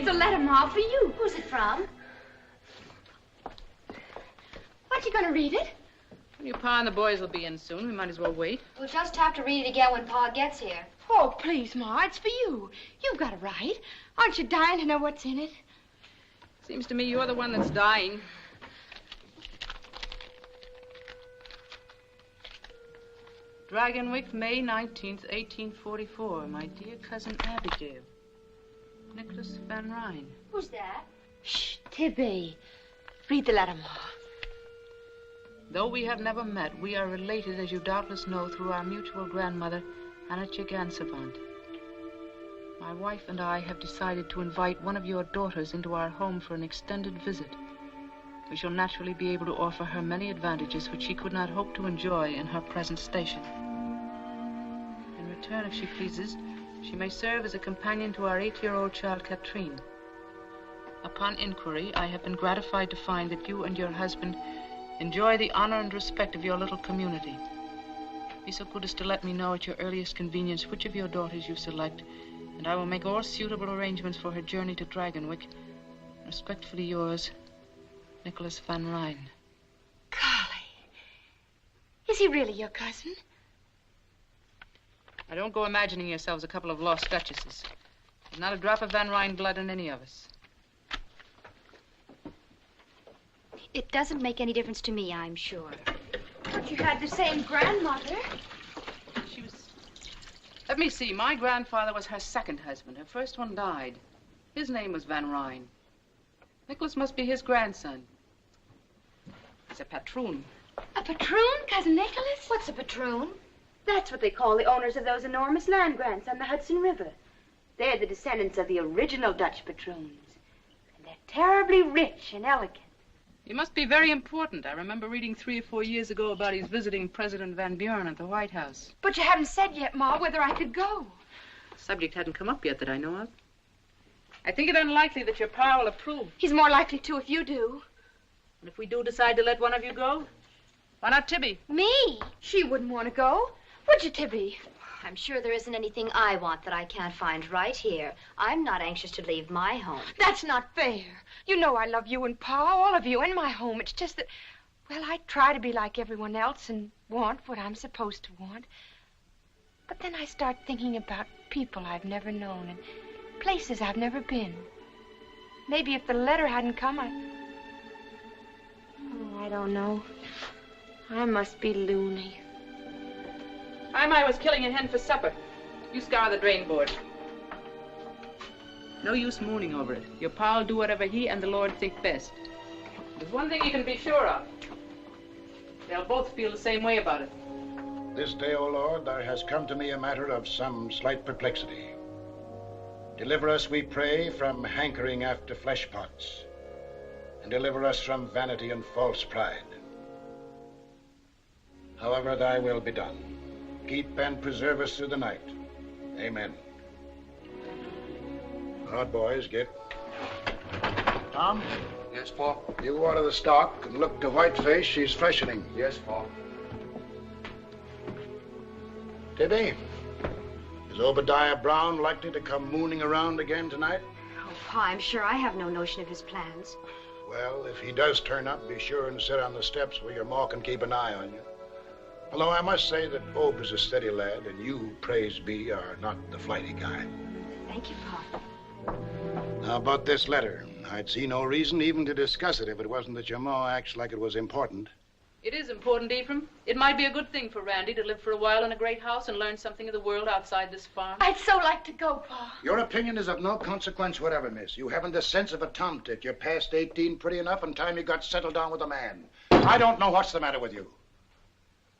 It's a letter, Ma, for you. Who's it from? Aren't you going to read it? Your Pa and the boys will be in soon. We might as well wait. We'll just have to read it again when Pa gets here. Oh, please, Ma, it's for you. You've got it right. Aren't you dying to know what's in it? Seems to me you're the one that's dying. Dragonwyck, May 19th, 1844. My dear cousin Abigail. Nicholas van Ryn. Who's that? Shh, Tibby. Read the letter, Ma. Though we have never met, we are related, as you doubtless know, through our mutual grandmother, Anna Chigansavant. My wife and I have decided to invite one of your daughters into our home for an extended visit. We shall naturally be able to offer her many advantages which she could not hope to enjoy in her present station. In return, if she pleases, she may serve as a companion to our 8-year-old child, Katrine. Upon inquiry, I have been gratified to find that you and your husband enjoy the honor and respect of your little community. Be so good as to let me know at your earliest convenience which of your daughters you select, and I will make all suitable arrangements for her journey to Dragonwyck. Respectfully yours, Nicholas van Ryn. Golly. Is he really your cousin? Now, don't go imagining yourselves a couple of lost duchesses. There's not a drop of Van Ryn blood in any of us. It doesn't make any difference to me, I'm sure. But you had the same grandmother. She was... Let me see. My grandfather was her second husband. Her first one died. His name was Van Ryn. Nicholas must be his grandson. He's a patroon. A patroon, Cousin Nicholas? What's a patroon? That's what they call the owners of those enormous land grants on the Hudson River. They're the descendants of the original Dutch patroons. And they're terribly rich and elegant. He must be very important. I remember reading 3 or 4 years ago about his visiting President Van Buren at the White House. But you haven't said yet, Ma, whether I could go. The subject hadn't come up yet that I know of. I think it unlikely that your Pa will approve. He's more likely to if you do. And if we do decide to let one of you go, why not Tibby? Me? She wouldn't want to go. Would you, Tibby? I'm sure there isn't anything I want that I can't find right here. I'm not anxious to leave my home. That's not fair. You know I love you and Pa, all of you, in my home. It's just that, well, I try to be like everyone else and want what I'm supposed to want. But then I start thinking about people I've never known and places I've never been. Maybe if the letter hadn't come, I don't know. I must be loony. I was killing a hen for supper. You scour the drain board. No use mooning over it. Your Pa will do whatever he and the Lord think best. There's one thing you can be sure of. They'll both feel the same way about it. This day, O Lord, there has come to me a matter of some slight perplexity. Deliver us, we pray, from hankering after flesh pots, and deliver us from vanity and false pride. However thy will be done. Keep and preserve us through the night. Amen. All right, boys, get. Tom? Yes, Pa? You water the stock and look to Whiteface. She's freshening. Yes, Pa. Tibby, is Obadiah Brown likely to come mooning around again tonight? Oh, Pa, I'm sure I have no notion of his plans. Well, if he does turn up, be sure and sit on the steps where your ma can keep an eye on you. Although I must say that Ob is a steady lad, and you, praise be, are not the flighty kind. Thank you, Pa. Now, about this letter, I'd see no reason even to discuss it if it wasn't that your ma acts like it was important. It is important, Ephraim. It might be a good thing for Randy to live for a while in a great house and learn something of the world outside this farm. I'd so like to go, Pa. Your opinion is of no consequence whatever, miss. You haven't the sense of a tomtit. You're past 18 pretty enough, and time you got settled down with a man. I don't know what's the matter with you.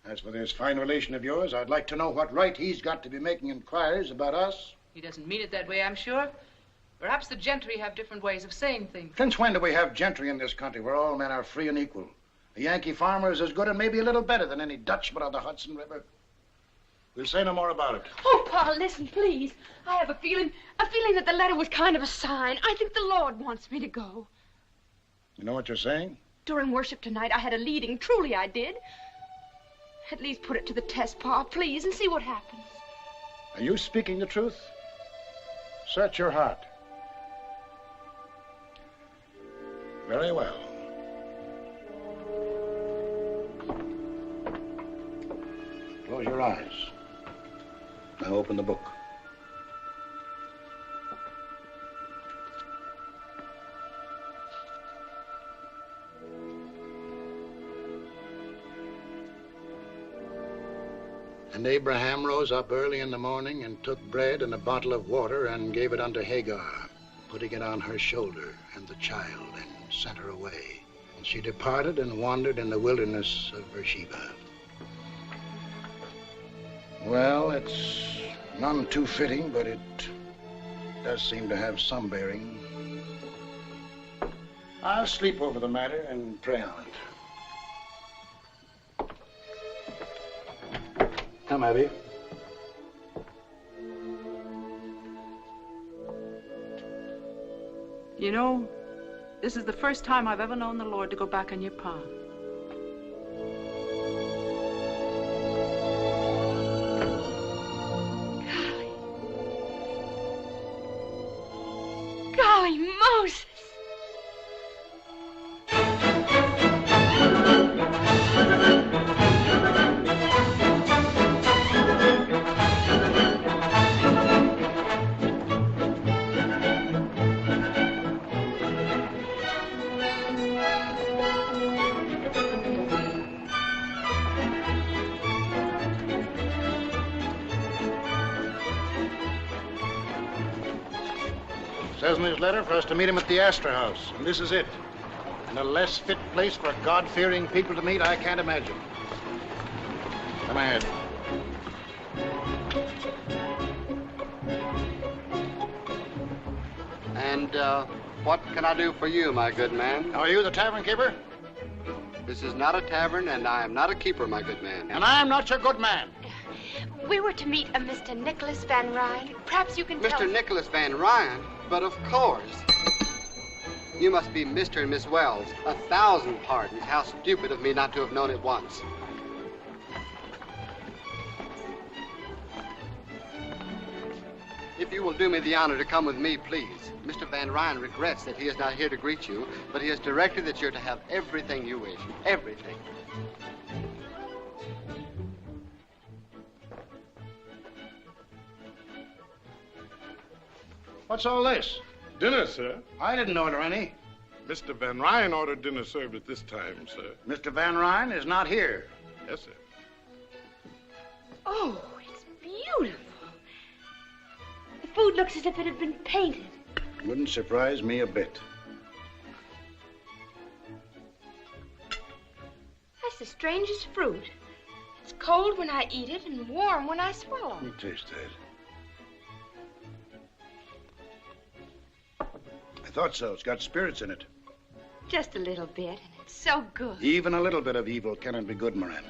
As for this fine relation of yours, I'd like to know what right he's got to be making inquiries about us. He doesn't mean it that way, I'm sure. Perhaps the gentry have different ways of saying things. Since when do we have gentry in this country where all men are free and equal? A Yankee farmer is as good and maybe a little better than any Dutchman on the Hudson River. We'll say no more about it. Oh, Pa, listen, please. I have a feeling that the letter was kind of a sign. I think the Lord wants me to go. You know what you're saying? During worship tonight, I had a leading. Truly, I did. At least put it to the test, Pa, please, and see what happens. Are you speaking the truth? Search your heart. Very well. Close your eyes. Now open the book. And Abraham rose up early in the morning and took bread and a bottle of water and gave it unto Hagar, putting it on her shoulder and the child, and sent her away. And she departed and wandered in the wilderness of Beersheba. Well, it's none too fitting, but it does seem to have some bearing. I'll sleep over the matter and pray on it. Come, Abby. You know, this is the first time I've ever known the Lord to go back on your pa. Golly Moses! Says in his letter for us to meet him at the Astor House, and this is it. And a less fit place for God-fearing people to meet, I can't imagine. Come ahead. And, what can I do for you, my good man? Are you the tavern keeper? This is not a tavern, and I am not a keeper, my good man. And I am not your good man. We were to meet a Mr. Nicholas van Ryn. Perhaps you can tell... Mr. Nicholas van Ryn? But of course. You must be Mr. and Miss Wells. 1,000 pardons. How stupid of me not to have known it once. If you will do me the honor to come with me, please. Mr. van Ryn regrets that he is not here to greet you, but he has directed that you're to have everything you wish. Everything. What's all this? Dinner, sir. I didn't order any. Mr. Van Ryn ordered dinner served at this time, sir. Mr. Van Ryn is not here. Yes, sir. Oh, it's beautiful. The food looks as if it had been painted. Wouldn't surprise me a bit. That's the strangest fruit. It's cold when I eat it and warm when I swallow. Let me taste that. I thought so. It's got spirits in it. Just a little bit, and it's so good. Even a little bit of evil cannot be good, Miranda.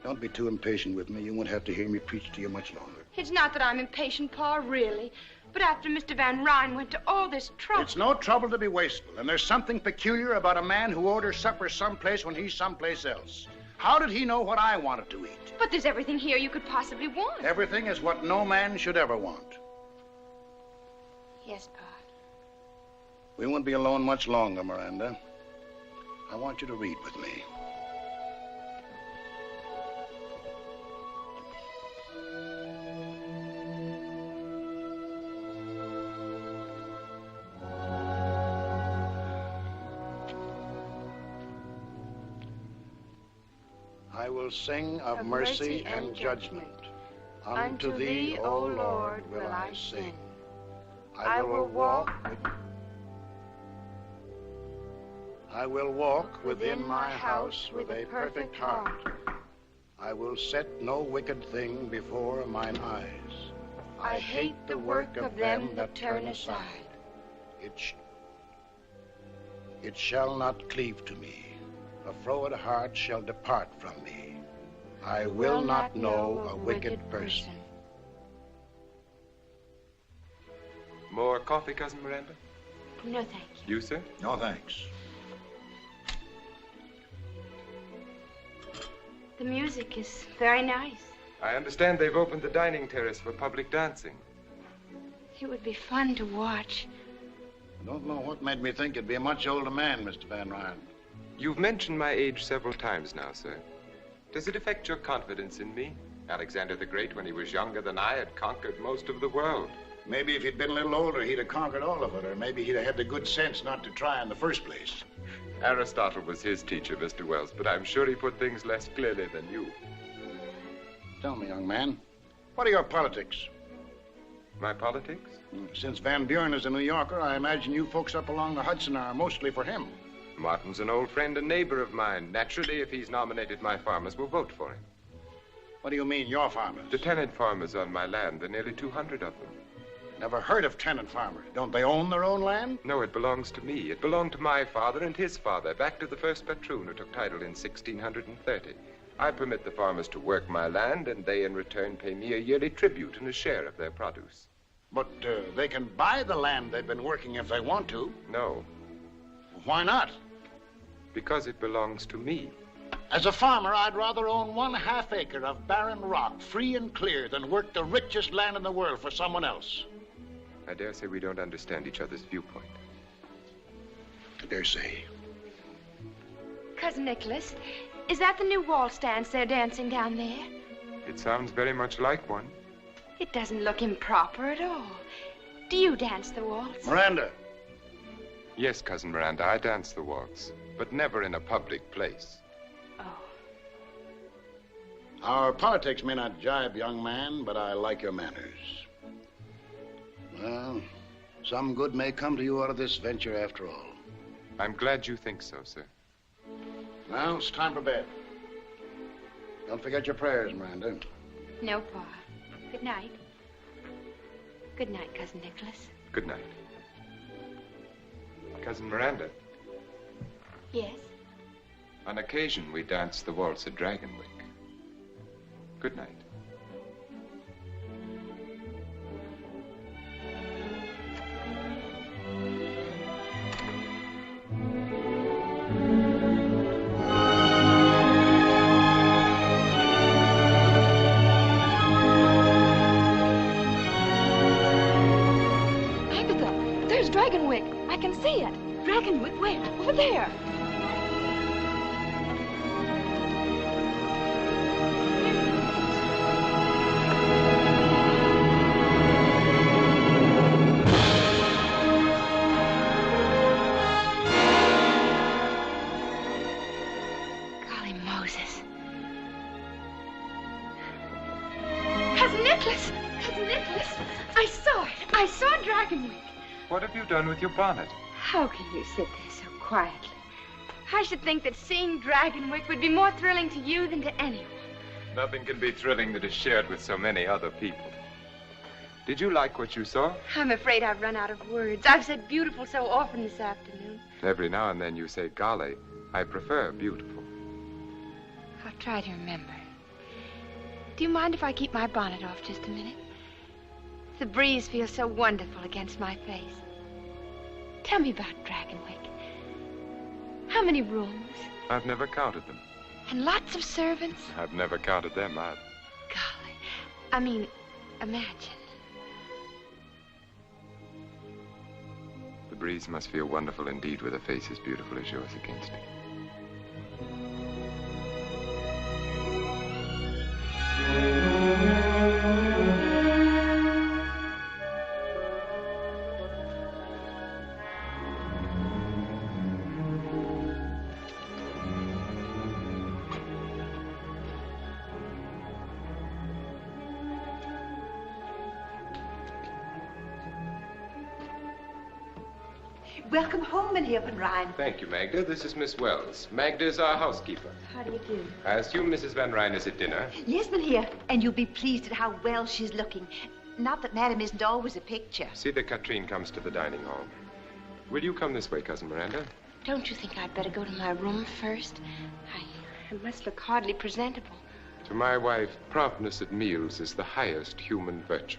Don't be too impatient with me. You won't have to hear me preach to you much longer. It's not that I'm impatient, Pa, really. But after Mr. Van Ryn went to all this trouble... It's no trouble to be wasteful, and there's something peculiar about a man who orders supper someplace when he's someplace else. How did he know what I wanted to eat? But there's everything here you could possibly want. Everything is what no man should ever want. Yes, Pa. We won't be alone much longer, Miranda. I want you to read with me. I will sing of mercy and judgment. Unto thee, O Lord, will I sing. I will walk within my house with a perfect heart. I will set no wicked thing before mine eyes. I hate the work of them that turn aside. It shall not cleave to me. A froward heart shall depart from me. I will not know a wicked person. More coffee, Cousin Miranda? No, thank you. You, sir? No, thanks. The music is very nice. I understand they've opened the dining terrace for public dancing. It would be fun to watch. I don't know what made me think you'd be a much older man, Mr. Van Ryn. You've mentioned my age several times now, sir. Does it affect your confidence in me? Alexander the Great, when he was younger than I, had conquered most of the world. Maybe if he'd been a little older, he'd have conquered all of it, or maybe he'd have had the good sense not to try in the first place. Aristotle was his teacher, Mr. Wells, but I'm sure he put things less clearly than you. Tell me, young man, what are your politics? My politics? Since Van Buren is a New Yorker, I imagine you folks up along the Hudson are mostly for him. Martin's an old friend and neighbor of mine. Naturally, if he's nominated, my farmers will vote for him. What do you mean, your farmers? The tenant farmers on my land. There are nearly 200 of them. Never heard of tenant farmers. Don't they own their own land? No, it belongs to me. It belonged to my father and his father, back to the first patroon who took title in 1630. I permit the farmers to work my land, and they in return pay me a yearly tribute and a share of their produce. But they can buy the land they've been working if they want to. No. Why not? Because it belongs to me. As a farmer, I'd rather own 1/2 acre of barren rock, free and clear, than work the richest land in the world for someone else. I dare say we don't understand each other's viewpoint. I dare say. Cousin Nicholas, is that the new waltz dance they're dancing down there? It sounds very much like one. It doesn't look improper at all. Do you dance the waltz? Miranda. Yes, Cousin Miranda, I dance the waltz, but never in a public place. Oh. Our politics may not jibe, young man, but I like your manners. Well, some good may come to you out of this venture after all. I'm glad you think so, sir. Well, it's time for bed. Don't forget your prayers, Miranda. No, Pa. Good night. Good night, Cousin Nicholas. Good night. Cousin Miranda, Yes? on occasion we dance the waltz at Dragonwyck. Good night. Dragonwyck. I can see it. Dragonwyck, where? Over there. Golly Moses. Cousin Nicholas! Cousin Nicholas! I saw it. I saw Dragonwyck. What have you done with your bonnet? How can you sit there so quietly? I should think that seeing Dragonwyck would be more thrilling to you than to anyone. Nothing can be thrilling that is shared with so many other people. Did you like what you saw? I'm afraid I've run out of words. I've said beautiful so often this afternoon. Every now and then you say golly. I prefer beautiful. I'll try to remember. Do you mind if I keep my bonnet off just a minute? The breeze feels so wonderful against my face. Tell me about Dragonwyck. How many rooms? I've never counted them. And lots of servants? I've never counted them either. Golly. I mean, imagine. The breeze must feel wonderful indeed with a face as beautiful as yours against it. Welcome home, Mynheer van Ryn. Thank you, Magda. This is Miss Wells. Magda is our housekeeper. How do you do? I assume Mrs. Van Ryn is at dinner. Yes, Mynheer, and you'll be pleased at how well she's looking. Not that Madam isn't always a picture. See that Katrine comes to the dining hall. Will you come this way, Cousin Miranda? Don't you think I'd better go to my room first? I must look hardly presentable. To my wife, promptness at meals is the highest human virtue.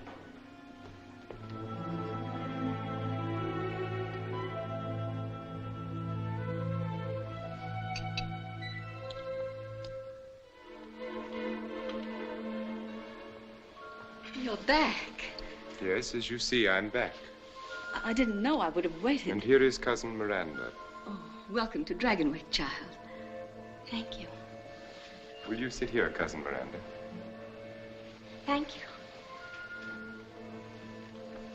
You're back. Yes, as you see, I'm back. I didn't know I would have waited. And here is Cousin Miranda. Oh, welcome to Dragonwyck, child. Thank you. Will you sit here, Cousin Miranda? Thank you.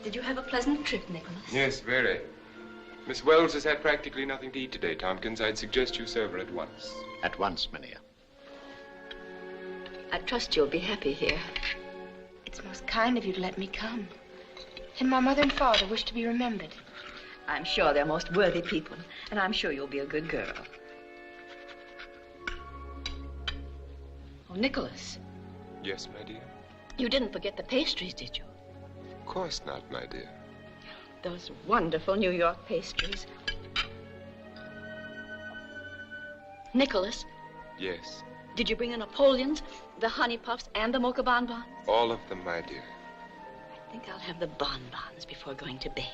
Did you have a pleasant trip, Nicholas? Yes, very. Miss Wells has had practically nothing to eat today, Tompkins. I'd suggest you serve her at once. At once, Mynheer. I trust you'll be happy here. It's most kind of you to let me come. And my mother and father wish to be remembered. I'm sure they're most worthy people, and I'm sure you'll be a good girl. Oh, Nicholas. Yes, my dear? You didn't forget the pastries, did you? Of course not, my dear. Those wonderful New York pastries. Nicholas, Yes. did you bring the Napoleons, the honey puffs, and the mocha bonbons? All of them, my dear. I think I'll have the bonbons before going to bed.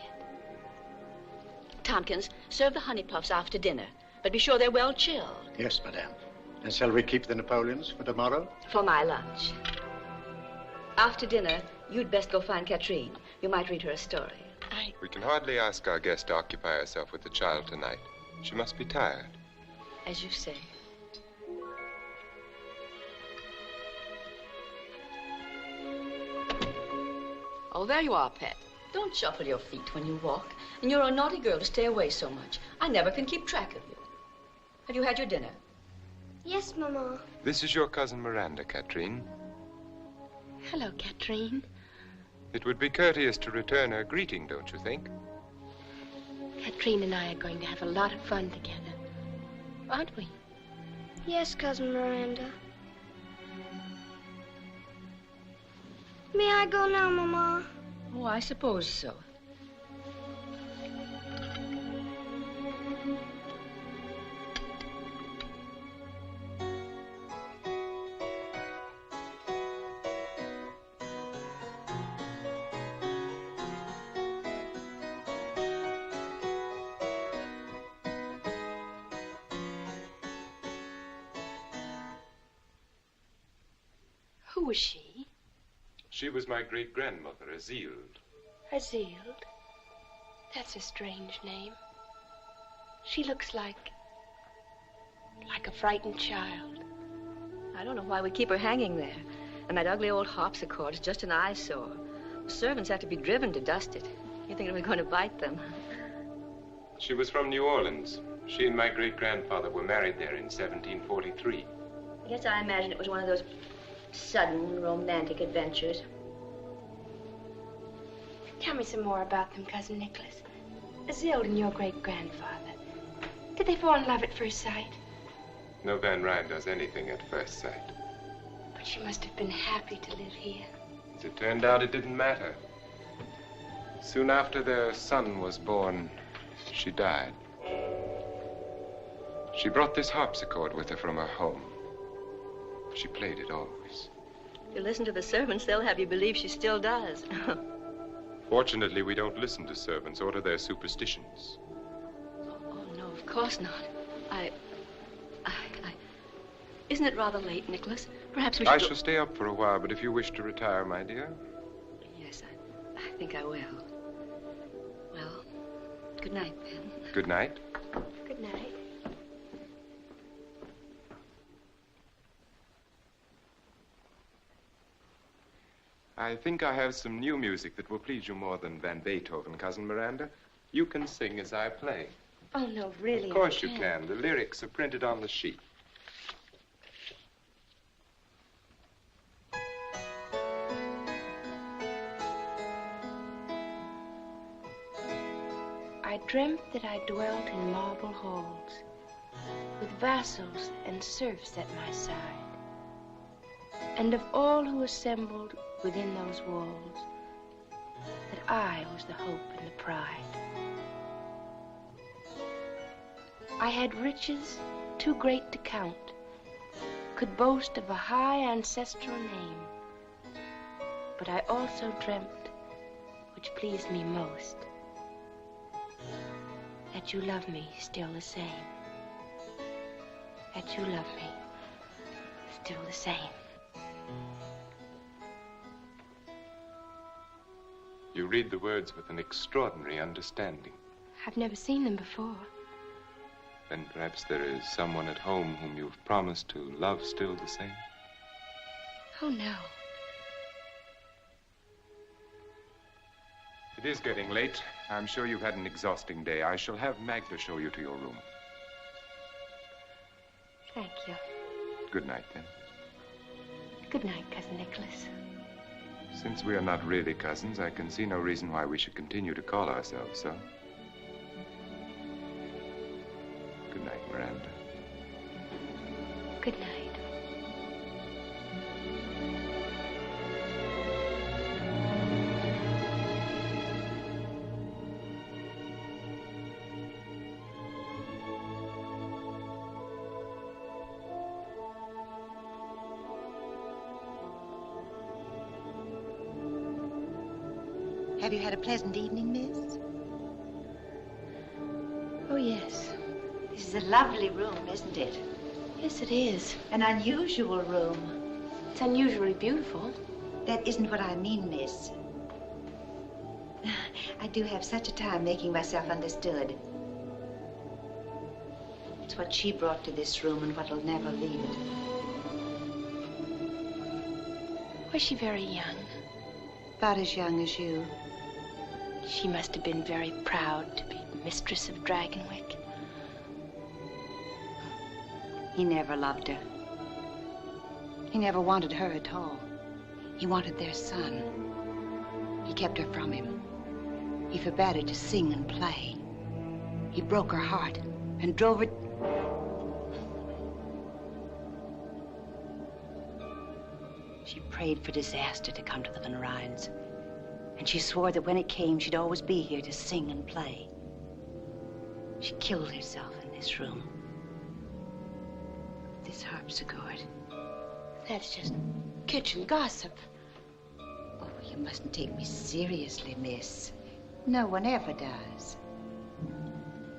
Tompkins, serve the honey puffs after dinner, but be sure they're well chilled. Yes, madame. And shall we keep the Napoleons for tomorrow? For my lunch. After dinner, you'd best go find Katrine. You might read her a story. We can hardly ask our guest to occupy herself with the child tonight. She must be tired. As you say. Oh, there you are, Pet. Don't shuffle your feet when you walk. And you're a naughty girl to stay away so much. I never can keep track of you. Have you had your dinner? Yes, Mama. This is your cousin Miranda, Katrine. Hello, Katrine. It would be courteous to return her greeting, don't you think? Katrine and I are going to have a lot of fun together. Aren't we? Yes, Cousin Miranda. May I go now, Mama? Oh, I suppose so. Who was she? She was my great-grandmother, Azild. Azild? That's a strange name. She looks like a frightened child. I don't know why we keep her hanging there. And that ugly old harpsichord is just an eyesore. The servants have to be driven to dust it. You think we're going to bite them? She was from New Orleans. She and my great-grandfather were married there in 1743. I guess I imagine it was one of those sudden romantic adventures. Tell me some more about them, Cousin Nicholas. Azild and your great-grandfather. Did they fall in love at first sight? No Van Ryn does anything at first sight. But she must have been happy to live here. As it turned out, it didn't matter. Soon after their son was born, she died. She brought this harpsichord with her from her home. She played it always. If you listen to the servants, they'll have you believe she still does. Fortunately, we don't listen to servants or to their superstitions. Oh, no, of course not. Isn't it rather late, Nicholas? Perhaps we should I shall stay up for a while, but if you wish to retire, my dear. Yes, I think I will. Well, good night, then. Good night. Good night. I think I have some new music that will please you more than Van Beethoven, Cousin Miranda. You can sing as I play. Oh, no, really, Of course I you can. The lyrics are printed on the sheet. I dreamt that I dwelt in marble halls, with vassals and serfs at my side, and of all who assembled within those walls, that I was the hope and the pride. I had riches too great to count, could boast of a high ancestral name, but I also dreamt, which pleased me most, that you love me still the same. That you love me still the same. You You read the words with an extraordinary understanding. I've never seen them before. Then perhaps there is someone at home whom you've promised to love still the same? Oh, no. It is getting late. I'm sure you've had an exhausting day. I shall have Magda show you to your room. Thank you. Good night, then. Good night, Cousin Nicholas. Since we are not really cousins, I can see no reason why we should continue to call ourselves so. Good night, Miranda. Good night. Have you had a pleasant evening, miss? Oh, yes. This is a lovely room, isn't it? Yes, it is. An unusual room. It's unusually beautiful. That isn't what I mean, miss. I do have such a time making myself understood. It's what she brought to this room and what'll never leave it. Was she very young? About as young as you. She must have been very proud to be mistress of Dragonwyck. He never loved her. He never wanted her at all. He wanted their son. He kept her from him. He forbade her to sing and play. He broke her heart and drove her... She prayed for disaster to come to the Van Ryns. And she swore that when it came, she'd always be here to sing and play. She killed herself in this room. This harpsichord. That's just kitchen gossip. Oh, you mustn't take me seriously, miss. No one ever does.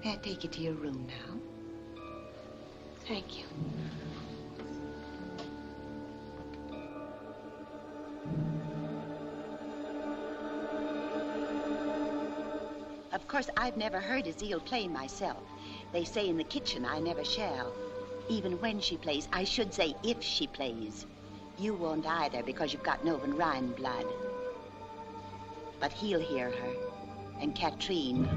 May I take you to your room now? Thank you. Of course, I've never heard Azeel play myself. They say in the kitchen I never shall. Even when she plays, I should say if she plays. You won't either because you've got no Van Ryn blood. But he'll hear her. And Katrine.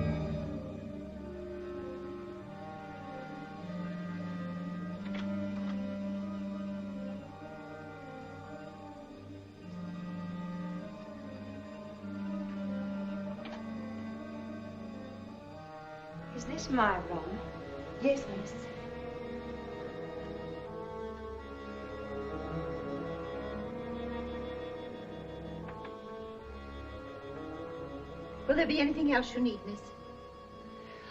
Is this my room? Yes, miss. Will there be anything else you need, miss?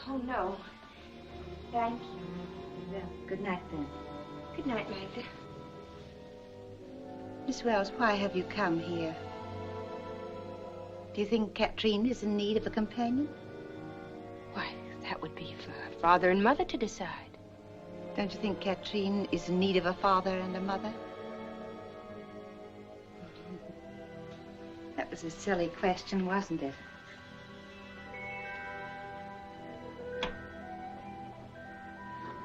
Oh, no. Thank you. Well, good night, then. Good night, Magda. Miss Wells, why have you come here? Do you think Katrine is in need of a companion? Why, that would be for her father and mother to decide. Don't you think Katrine is in need of a father and a mother? That was a silly question, wasn't it?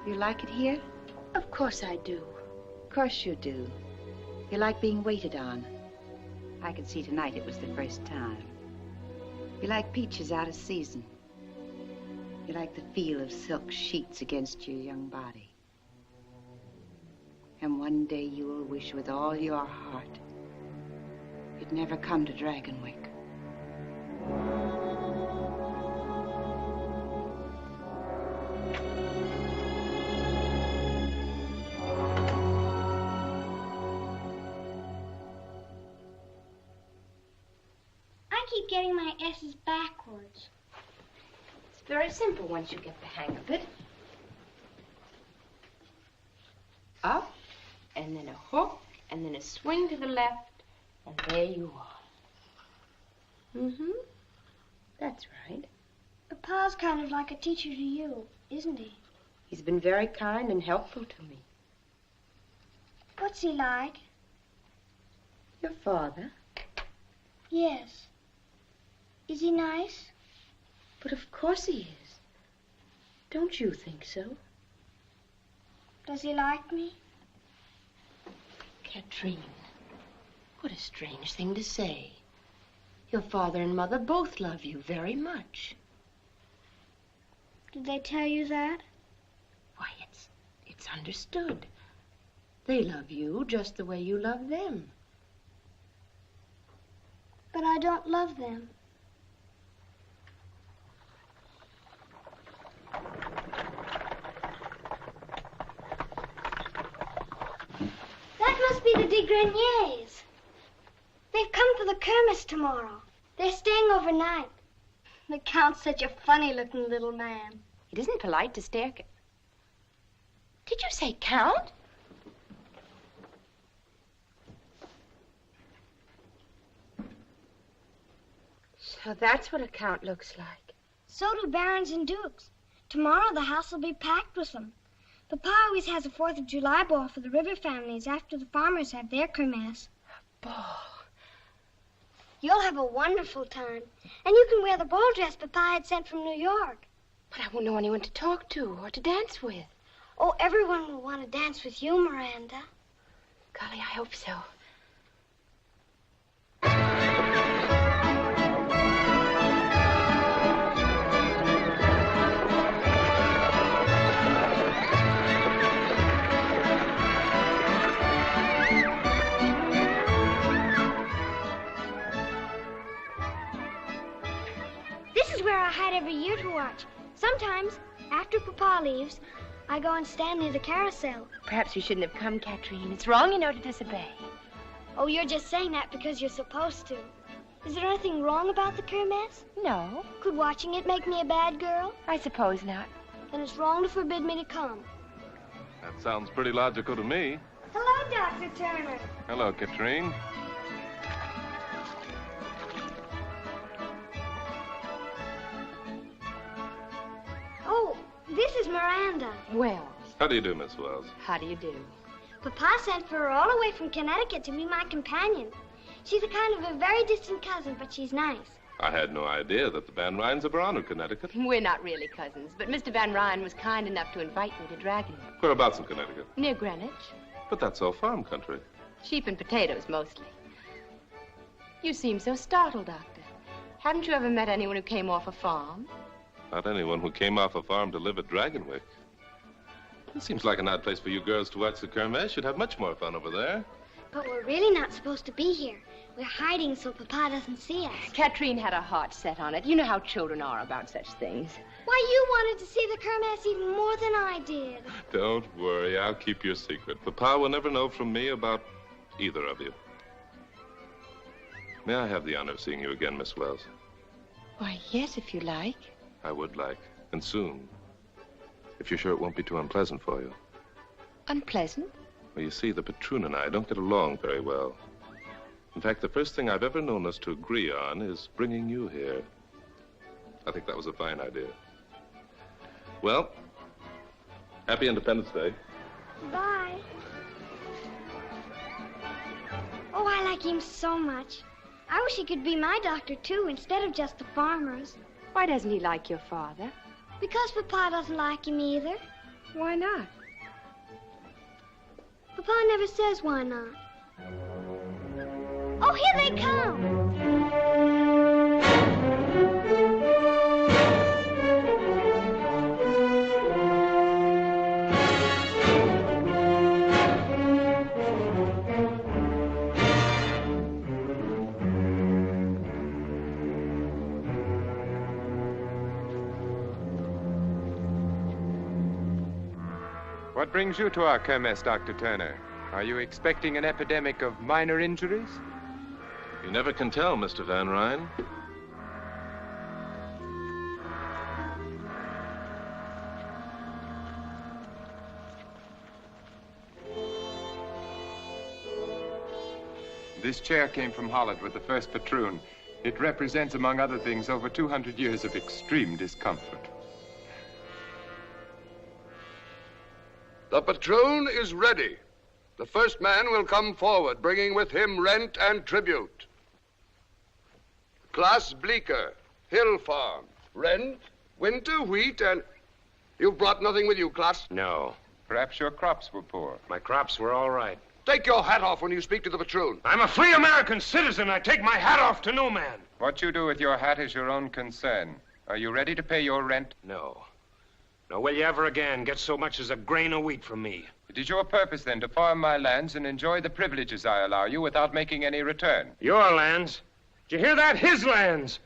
You like it here? Of course I do. Of course you do. You like being waited on. I could see tonight it was the first time. You like peaches out of season. You like the feel of silk sheets against your young body. And one day you will wish with all your heart you'd never come to Dragonwyck. I keep getting my S's backwards. It's very simple once you get the hang of it. Up, and then a hook, and then a swing to the left, and there you are. Mm-hmm. That's right. But Pa's kind of like a teacher to you, isn't he? He's been very kind and helpful to me. What's he like? Your father? Yes. Is he nice? But of course he is. Don't you think so? Does he like me? Katrine, what a strange thing to say. Your father and mother both love you very much. Did they tell you that? Why, it's understood. They love you just the way you love them. But I don't love them. That must be the de Greniers. They've come for the Kermesse tomorrow. They're staying overnight. The Count's such a funny-looking little man. It isn't polite to stare. Did you say Count? So that's what a count looks like. So do barons and dukes. Tomorrow the house will be packed with them. Papa always has a 4th of July ball for the river families after the farmers have their Kermesse. Ball. You'll have a wonderful time. And you can wear the ball dress Papa had sent from New York. But I won't know anyone to talk to or to dance with. Oh, everyone will want to dance with you, Miranda. Golly, I hope so. This is where I hide every year to watch. Sometimes, after Papa leaves, I go and stand near the carousel. Perhaps you shouldn't have come, Katrine. It's wrong, you know, to disobey. Oh, you're just saying that because you're supposed to. Is there anything wrong about the Kermesse? No. Could watching it make me a bad girl? I suppose not. Then it's wrong to forbid me to come. That sounds pretty logical to me. Hello, Dr. Turner. Hello, Katrine. Oh, this is Miranda. Wells. How do you do, Miss Wells? How do you do? Papa sent for her all the way from Connecticut to be my companion. She's a kind of a very distant cousin, but she's nice. I had no idea that the Van Ryns are around in Connecticut. We're not really cousins, but Mr. Van Ryn was kind enough to invite me to Dragonwyck. Whereabouts in Connecticut? Near Greenwich. But that's all farm country. Sheep and potatoes, mostly. You seem so startled, Doctor. Haven't you ever met anyone who came off a farm? Not anyone who came off a farm to live at Dragonwyck. It seems like an odd place for you girls to watch the Kermesse. You'd have much more fun over there. But we're really not supposed to be here. We're hiding so Papa doesn't see us. Katrine had her heart set on it. You know how children are about such things. Why, you wanted to see the Kermesse even more than I did. Don't worry, I'll keep your secret. Papa will never know from me about either of you. May I have the honor of seeing you again, Miss Wells? Why, yes, if you like. I would like, and soon. If you're sure it won't be too unpleasant for you. Unpleasant? Well, you see, the patroon and I don't get along very well. In fact, the first thing I've ever known us to agree on is bringing you here. I think that was a fine idea. Well, happy Independence Day. Bye. Oh, I like him so much. I wish he could be my doctor, too, instead of just the farmers. Why doesn't he like your father? Because Papa doesn't like him either. Why not? Papa never says why not. Oh, here they come! What brings you to our Kermesse, Dr. Turner? Are you expecting an epidemic of minor injuries? You never can tell, Mr. Van Ryn. This chair came from Holland with the first patroon. It represents, among other things, over 200 years of extreme discomfort. The patroon is ready. The first man will come forward, bringing with him rent and tribute. Klaas Bleeker, hill farm. Rent, winter, wheat, and... You've brought nothing with you, Klaus? No. Perhaps your crops were poor. My crops were all right. Take your hat off when you speak to the patroon. I'm a free American citizen. I take my hat off to no man. What you do with your hat is your own concern. Are you ready to pay your rent? No. Nor will you ever again get so much as a grain of wheat from me. It is your purpose, then, to farm my lands and enjoy the privileges I allow you without making any return. Your lands? Did you hear that? His lands!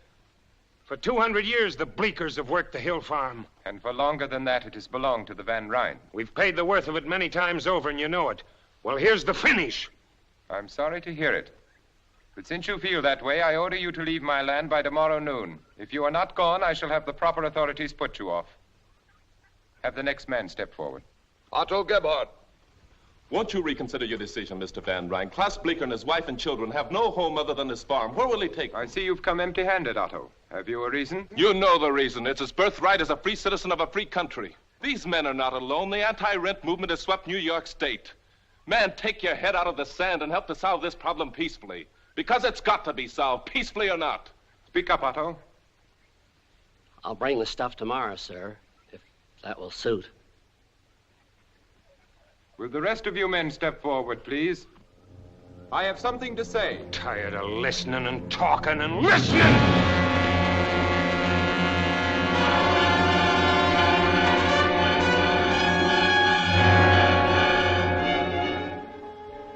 For 200 years, the Bleakers have worked the hill farm. And for longer than that, it has belonged to the Van Ryn. We've paid the worth of it many times over, and you know it. Well, here's the finish. I'm sorry to hear it. But since you feel that way, I order you to leave my land by tomorrow noon. If you are not gone, I shall have the proper authorities put you off. Have the next man step forward. Otto Gebhardt. Won't you reconsider your decision, Mr. Van Ryn? Klaus Bleeker and his wife and children have no home other than his farm. Where will he take them? I see you've come empty-handed, Otto. Have you a reason? You know the reason. It's his birthright as a free citizen of a free country. These men are not alone. The anti-rent movement has swept New York State. Man, take your head out of the sand and help to solve this problem peacefully. Because it's got to be solved, peacefully or not. Speak up, Otto. I'll bring the stuff tomorrow, sir, if that will suit. Will the rest of you men step forward, please? I have something to say. Tired of listening and talking and listening!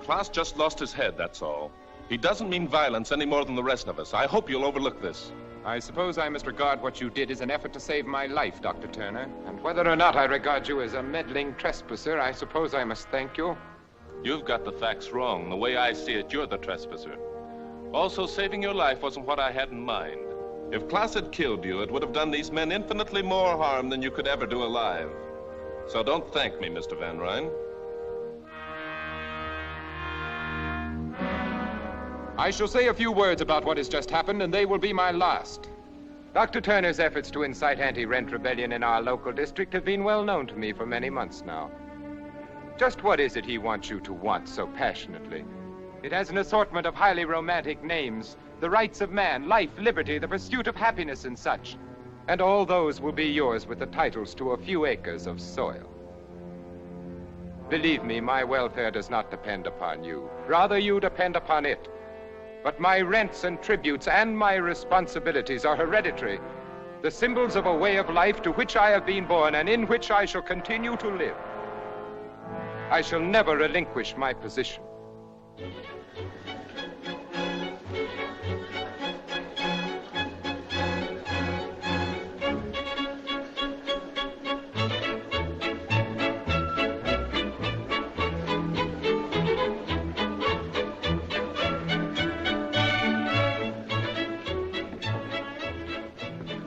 Klaus just lost his head, that's all. He doesn't mean violence any more than the rest of us. I hope you'll overlook this. I suppose I must regard what you did as an effort to save my life, Dr. Turner. And whether or not I regard you as a meddling trespasser, I suppose I must thank you. You've got the facts wrong. The way I see it, you're the trespasser. Also, saving your life wasn't what I had in mind. If Klaus had killed you, it would have done these men infinitely more harm than you could ever do alive. So don't thank me, Mr. Van Ryn. I shall say a few words about what has just happened, and they will be my last. Dr. Turner's efforts to incite anti-rent rebellion in our local district have been well known to me for many months now. Just what is it he wants you to want so passionately? It has an assortment of highly romantic names, the rights of man, life, liberty, the pursuit of happiness, and such. And all those will be yours with the titles to a few acres of soil. Believe me, my welfare does not depend upon you. Rather, you depend upon it. But my rents and tributes and my responsibilities are hereditary, the symbols of a way of life to which I have been born and in which I shall continue to live. I shall never relinquish my position.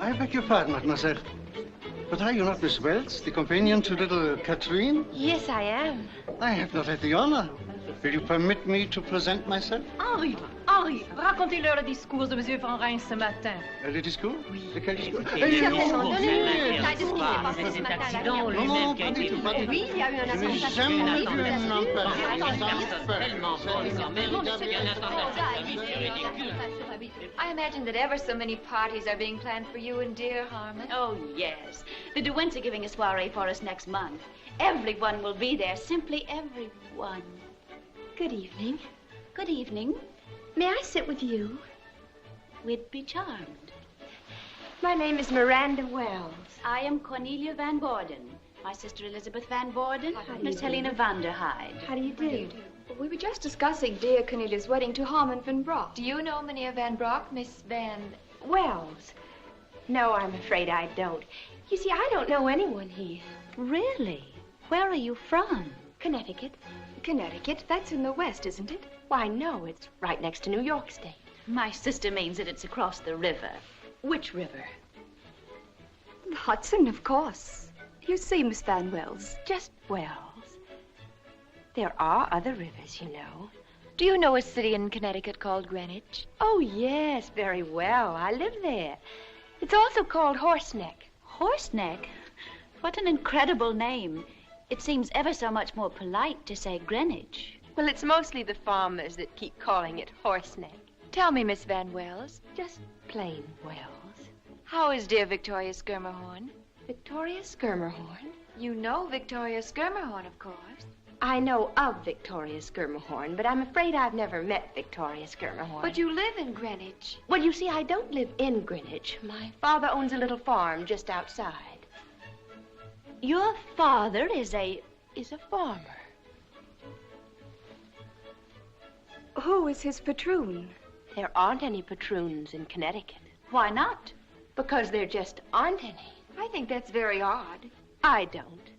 I beg your pardon, mademoiselle. But are you not Miss Wells, the companion to little Catherine? Yes, I am. I have not had the honor. Will you permit me to present myself? Henri, racontez-leur le discours de M. Van Ryn ce matin. Le discours? Oui. De quel discours? Non, pas du tout, pas du tout. Oui, il y a eu un Je n'ai jamais vu un homme I imagine that ever so many parties are being planned for you and dear Harmon. Oh, yes. The De Wints are giving a soiree for us next month. Everyone will be there, simply everyone. Good evening. Good evening. May I sit with you? We'd be charmed. My name is Miranda Wells. I am Cornelia Van Borden. My sister Elizabeth Van Borden, Miss Helena Vanderhyde. How do you do? We were just discussing dear Cornelia's wedding to Harmon Van Brock. Do you know Mynheer Van Brock, Miss Van... Wells? No, I'm afraid I don't. You see, I don't know anyone here. Really? Where are you from? Connecticut. Connecticut? That's in the west, isn't it? Why, no, it's right next to New York State. My sister means that it's across the river. Which river? The Hudson, of course. You see, Miss Van Wells. Just Wells. There are other rivers, you know. Do you know a city in Connecticut called Greenwich? Oh, yes, very well. I live there. It's also called Horseneck. Horseneck? What an incredible name. It seems ever so much more polite to say Greenwich. Well, it's mostly the farmers that keep calling it Horseneck. Tell me, Miss Van Wells, just plain Wells. How is dear Victoria Skirmerhorn? Victoria Skirmerhorn? You know Victoria Skirmerhorn, of course. I know of Victoria Skirmerhorn, but I'm afraid I've never met Victoria Skirmerhorn. But you live in Greenwich. Well, you see, I don't live in Greenwich. My father owns a little farm just outside. Your father is a farmer. Who is his patroon? There aren't any patroons in Connecticut. Why not? Because there just aren't any. I think that's very odd. I don't.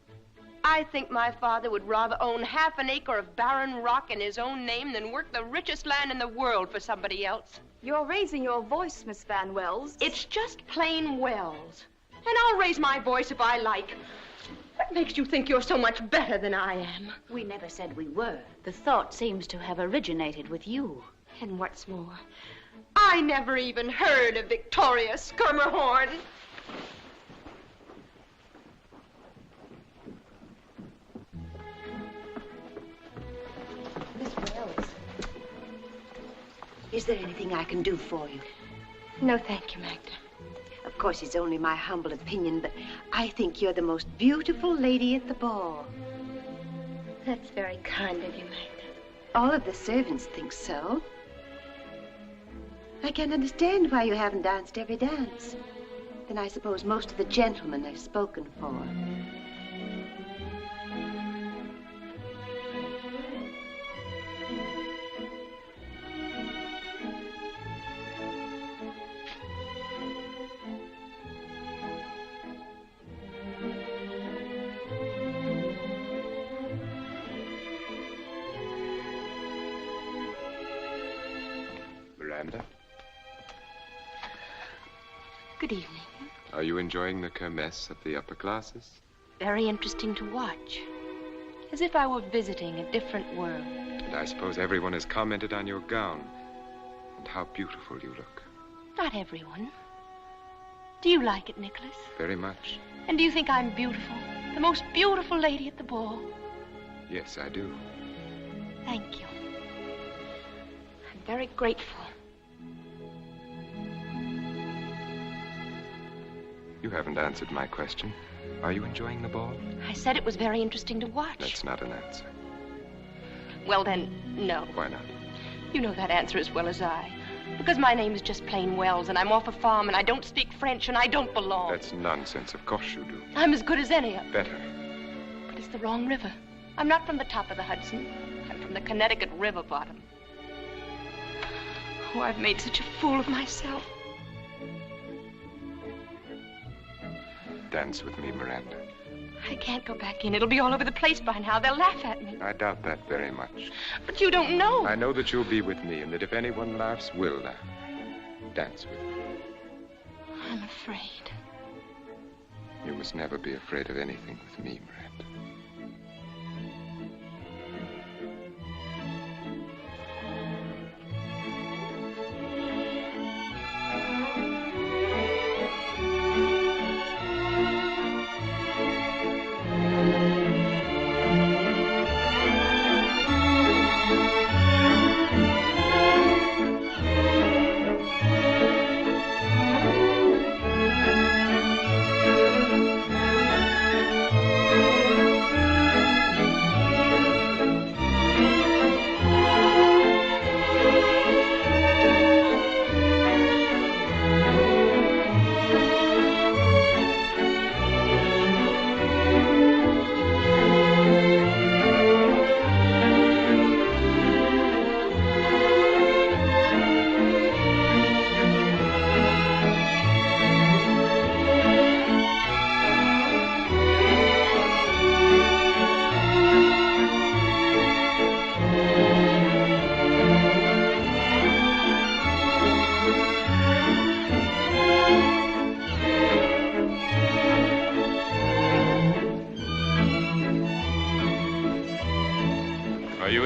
I think my father would rather own half an acre of barren rock in his own name than work the richest land in the world for somebody else. You're raising your voice, Miss Van Wells. It's just plain Wells. And I'll raise my voice if I like. What makes you think you're so much better than I am? We never said we were. The thought seems to have originated with you. And what's more, I never even heard of Victoria Skirmerhorn. Miss Wells, is there anything I can do for you? No, thank you, Magda. Of course, it's only my humble opinion, but I think you're the most beautiful lady at the ball. That's very kind of you, Magda. All of the servants think so. I can't understand why you haven't danced every dance. Then I suppose most of the gentlemen are spoken for. Miranda, Good evening. are you enjoying the kermesse of the upper classes? Very interesting to watch. As if I were visiting a different world. And I suppose everyone has commented on your gown and how beautiful you look. Not everyone. Do you like it, Nicholas? Very much. And do you think I'm beautiful? The most beautiful lady at the ball? Yes, I do. Thank you. I'm very grateful. You haven't answered my question. Are you enjoying the ball? I said it was very interesting to watch. That's not an answer. Well, then, no. Why not? You know that answer as well as I. Because my name is just plain Wells, and I'm off a farm, and I don't speak French, and I don't belong. That's nonsense. Of course you do. I'm as good as any. Better. But it's the wrong river. I'm not from the top of the Hudson. I'm from the Connecticut river bottom. Oh, I've made such a fool of myself. Dance with me, Miranda. I can't go back in. It'll be all over the place by now. They'll laugh at me. I doubt that very much. But you don't know. I know that you'll be with me, and that if anyone laughs, we'll laugh. Dance with me. I'm afraid. You must never be afraid of anything with me, Miranda.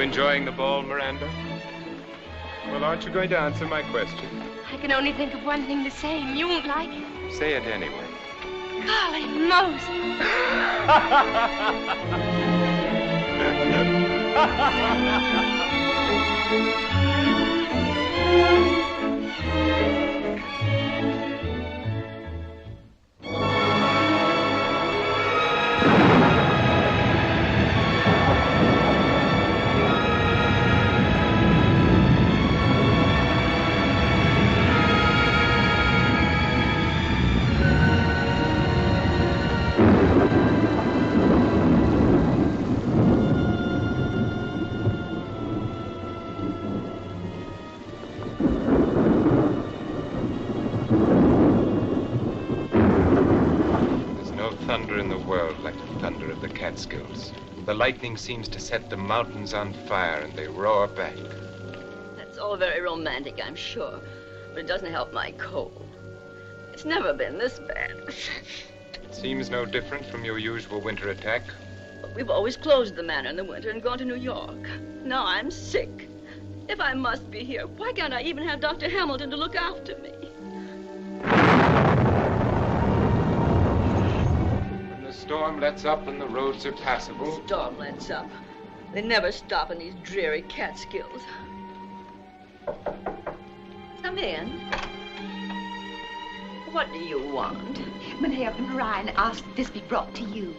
Enjoying the ball, Miranda? Well, aren't you going to answer my question? I can only think of one thing to say, and you won't like it. Say it anyway. Golly Moses! Thunder in the world like the thunder of the Catskills. The lightning seems to set the mountains on fire and they roar back. That's all very romantic, I'm sure, but it doesn't help my cold. It's never been this bad. It seems no different from your usual winter attack. But we've always closed the manor in the winter and gone to New York. Now I'm sick. If I must be here, why can't I even have Dr. Hamilton to look after me? The storm lets up and the roads are passable. Storm lets up. They never stop in these dreary Catskills. Come in. What do you want? Mynheer van Ryn asked this be brought to you.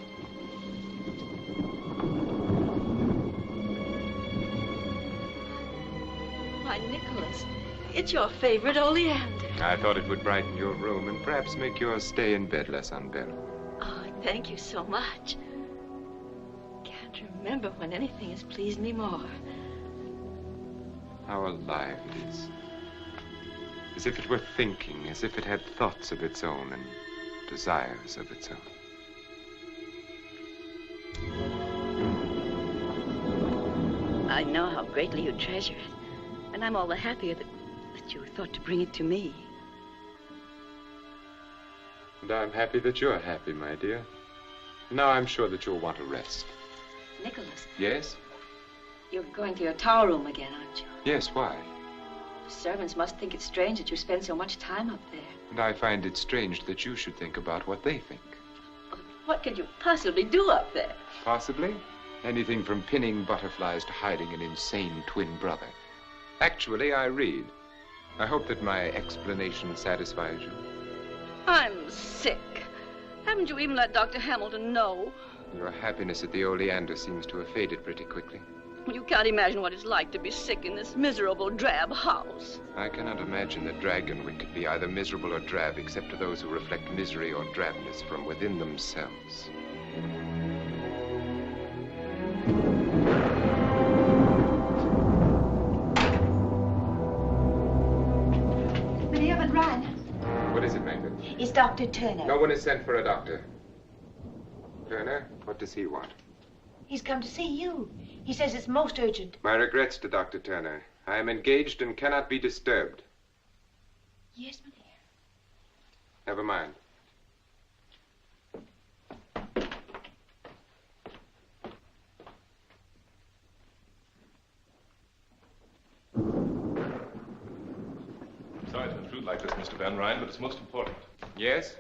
Why, Nicholas, it's your favorite oleander. I thought it would brighten your room and perhaps make your stay in bed less unbearable. Oh, thank you so much. Can't remember when anything has pleased me more. How alive it is. As if it were thinking, as if it had thoughts of its own and desires of its own. I know how greatly you treasure it, and I'm all the happier that you thought to bring it to me. And I'm happy that you're happy, my dear. Now I'm sure that you'll want to rest. Nicholas. Yes? You're going to your tower room again, aren't you? Yes, why? The servants must think it's strange that you spend so much time up there. And I find it strange that you should think about what they think. What could you possibly do up there? Possibly anything from pinning butterflies to hiding an insane twin brother. Actually, I read. I hope that my explanation satisfies you. I'm sick. Haven't you even let Dr. Hamilton know? Your happiness at the oleander seems to have faded pretty quickly. You can't imagine what it's like to be sick in this miserable, drab house. I cannot imagine that Dragonwyck could be either miserable or drab, except to those who reflect misery or drabness from within themselves. Mynheer van Ryn. What is it, Magda? It's Dr. Turner. No one is sent for a doctor. Turner, what does he want? He's come to see you. He says it's most urgent. My regrets to Dr. Turner. I am engaged and cannot be disturbed. Yes, Mynheer. Never mind. Sorry to intrude like this, Mr. Van Ryn, but it's most important. Yes?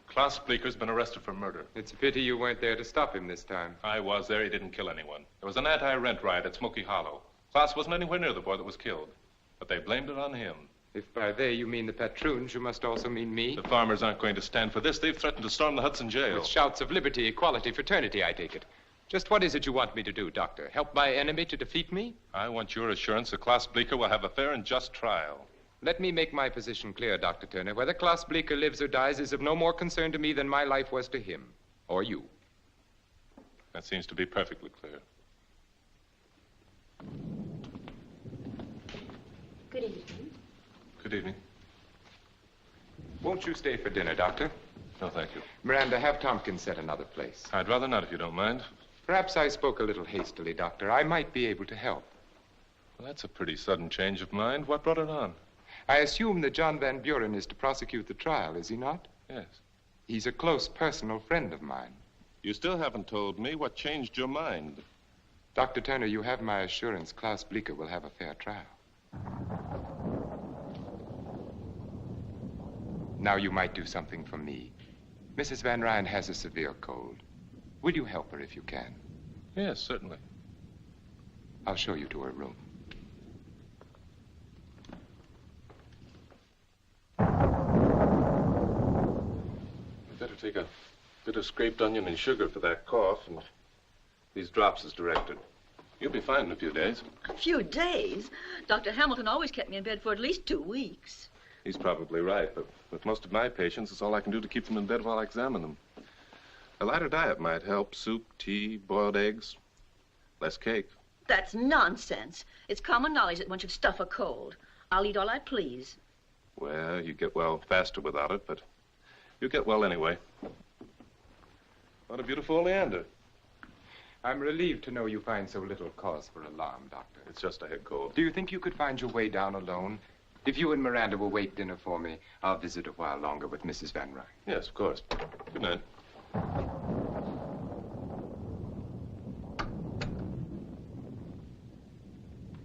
Klaus Bleeker's been arrested for murder. It's a pity you weren't there to stop him this time. I was there. He didn't kill anyone. There was an anti-rent riot at Smoky Hollow. Klaus wasn't anywhere near the boy that was killed, but they blamed it on him. If by they you mean the patroons, you must also mean me. The farmers aren't going to stand for this. They've threatened to storm the Hudson jail. With shouts of liberty, equality, fraternity, I take it. Just what is it you want me to do, Doctor? Help my enemy to defeat me? I want your assurance that Klaus Bleeker will have a fair and just trial. Let me make my position clear, Dr. Turner. Whether Klaus Bleeker lives or dies is of no more concern to me than my life was to him. Or you. That seems to be perfectly clear. Good evening. Good evening. Won't you stay for dinner, Doctor? No, thank you. Miranda, have Tompkins set another place. I'd rather not, if you don't mind. Perhaps I spoke a little hastily, Doctor. I might be able to help. Well, that's a pretty sudden change of mind. What brought it on? I assume that John Van Buren is to prosecute the trial, is he not? Yes. He's a close personal friend of mine. You still haven't told me what changed your mind. Dr. Turner, you have my assurance Klaus Bleeker will have a fair trial. Now you might do something for me. Mrs. Van Ryn has a severe cold. Will you help her if you can? Yes, certainly. I'll show you to her room. You'd better take a bit of scraped onion and sugar for that cough, and these drops as directed. You'll be fine in a few days. A few days? Dr. Hamilton always kept me in bed for at least 2 weeks. He's probably right, but with most of my patients, it's all I can do to keep them in bed while I examine them. A lighter diet might help. Soup, tea, boiled eggs, less cake. That's nonsense. It's common knowledge that one should stuff a cold. I'll eat all I please. Well, you get well faster without it, but you get well anyway. What a beautiful oleander. I'm relieved to know you find so little cause for alarm, Doctor. It's just a head cold. Do you think you could find your way down alone? If you and Miranda will wait dinner for me, I'll visit a while longer with Mrs. Van Ryn. Yes, of course. Good night.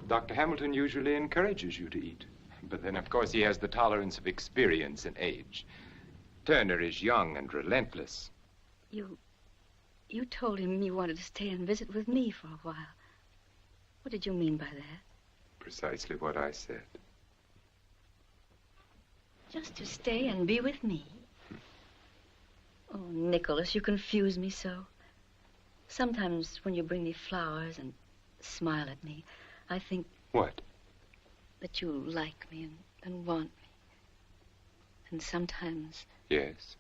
Dr. Hamilton usually encourages you to eat. But then, of course, he has the tolerance of experience and age. Turner is young and relentless. You told him you wanted to stay and visit with me for a while. What did you mean by that? Precisely what I said. Just to stay and be with me? Oh, Nicholas, you confuse me so. Sometimes when you bring me flowers and smile at me, I think... What? That you like me and want me. And sometimes... Yes?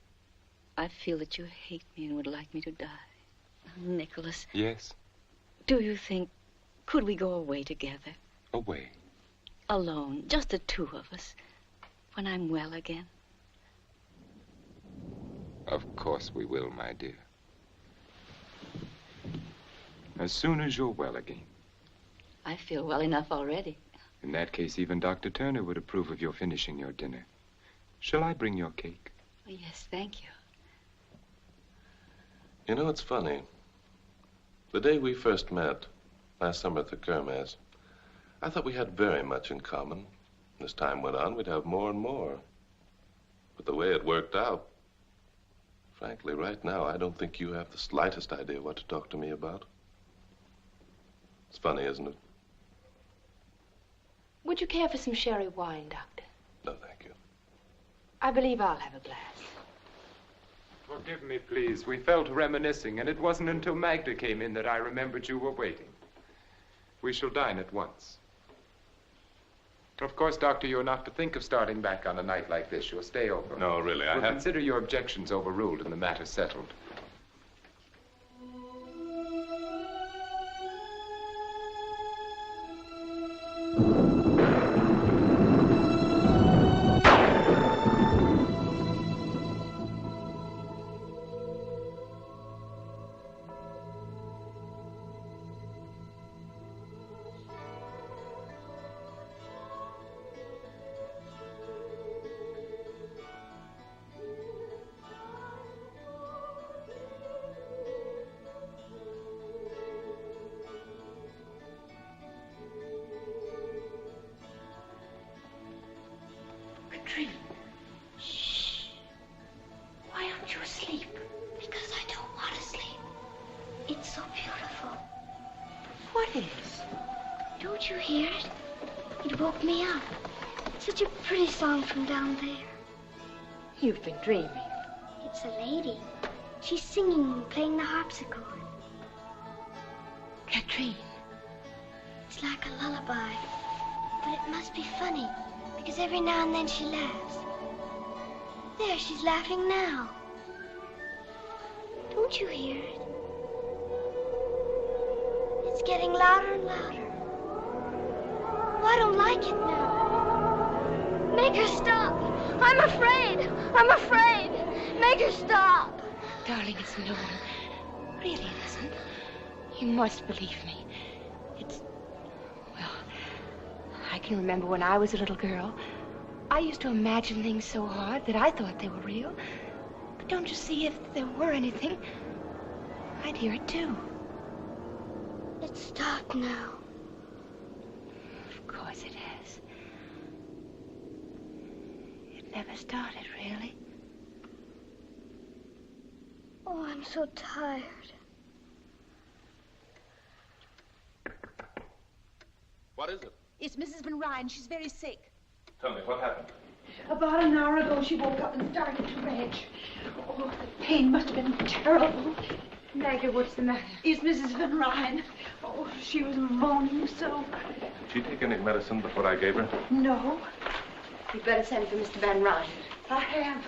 I feel that you hate me and would like me to die. Nicholas. Yes? Do you think... Could we go away together? Away? Alone, just the two of us. When I'm well again. Of course we will, my dear. As soon as you're well again. I feel well enough already. In that case, even Dr. Turner would approve of your finishing your dinner. Shall I bring your cake? Oh, yes, thank you. You know, it's funny. The day we first met, last summer at the Kermesse, I thought we had very much in common. As time went on, we'd have more and more. But the way it worked out, frankly, right now, I don't think you have the slightest idea what to talk to me about. It's funny, isn't it? Would you care for some sherry wine, Doctor? No, thank you. I believe I'll have a glass. Forgive me, please. We fell to reminiscing, and it wasn't until Magda came in that I remembered you were waiting. We shall dine at once. Of course, Doctor, you're not to think of starting back on a night like this. You'll stay over. No, really, I We'll have... consider your objections overruled and the matter settled. Shh. Why aren't you asleep? Because I don't want to sleep. It's so beautiful. What is? Don't you hear it? It woke me up. It's such a pretty song from down there. You've been dreaming. It's a lady. She's singing and playing the harpsichord. Katrine. It's like a lullaby. But it must be funny, because every now and then she laughs. There, she's laughing now. Don't you hear it? It's getting louder and louder. Oh, I don't like it now. Make her stop. I'm afraid. I'm afraid. Make her stop. Darling, it's no one. Really, it isn't. You must believe me. It's... Well, I can remember when I was a little girl. I used to imagine things so hard that I thought they were real. But don't you see, if there were anything, I'd hear it too. It stopped now. Of course it has. It never started, really. Oh, I'm so tired. What is it? It's Mrs. Van Ryn. She's very sick. Tell me, what happened? About an hour ago, she woke up and started to rage. Oh, the pain must have been terrible. Magda, what's the matter? It's Mrs. Van Ryn. Oh, she was moaning so. Did she take any medicine before I gave her? No. You'd better send for Mr. Van Ryn. I have.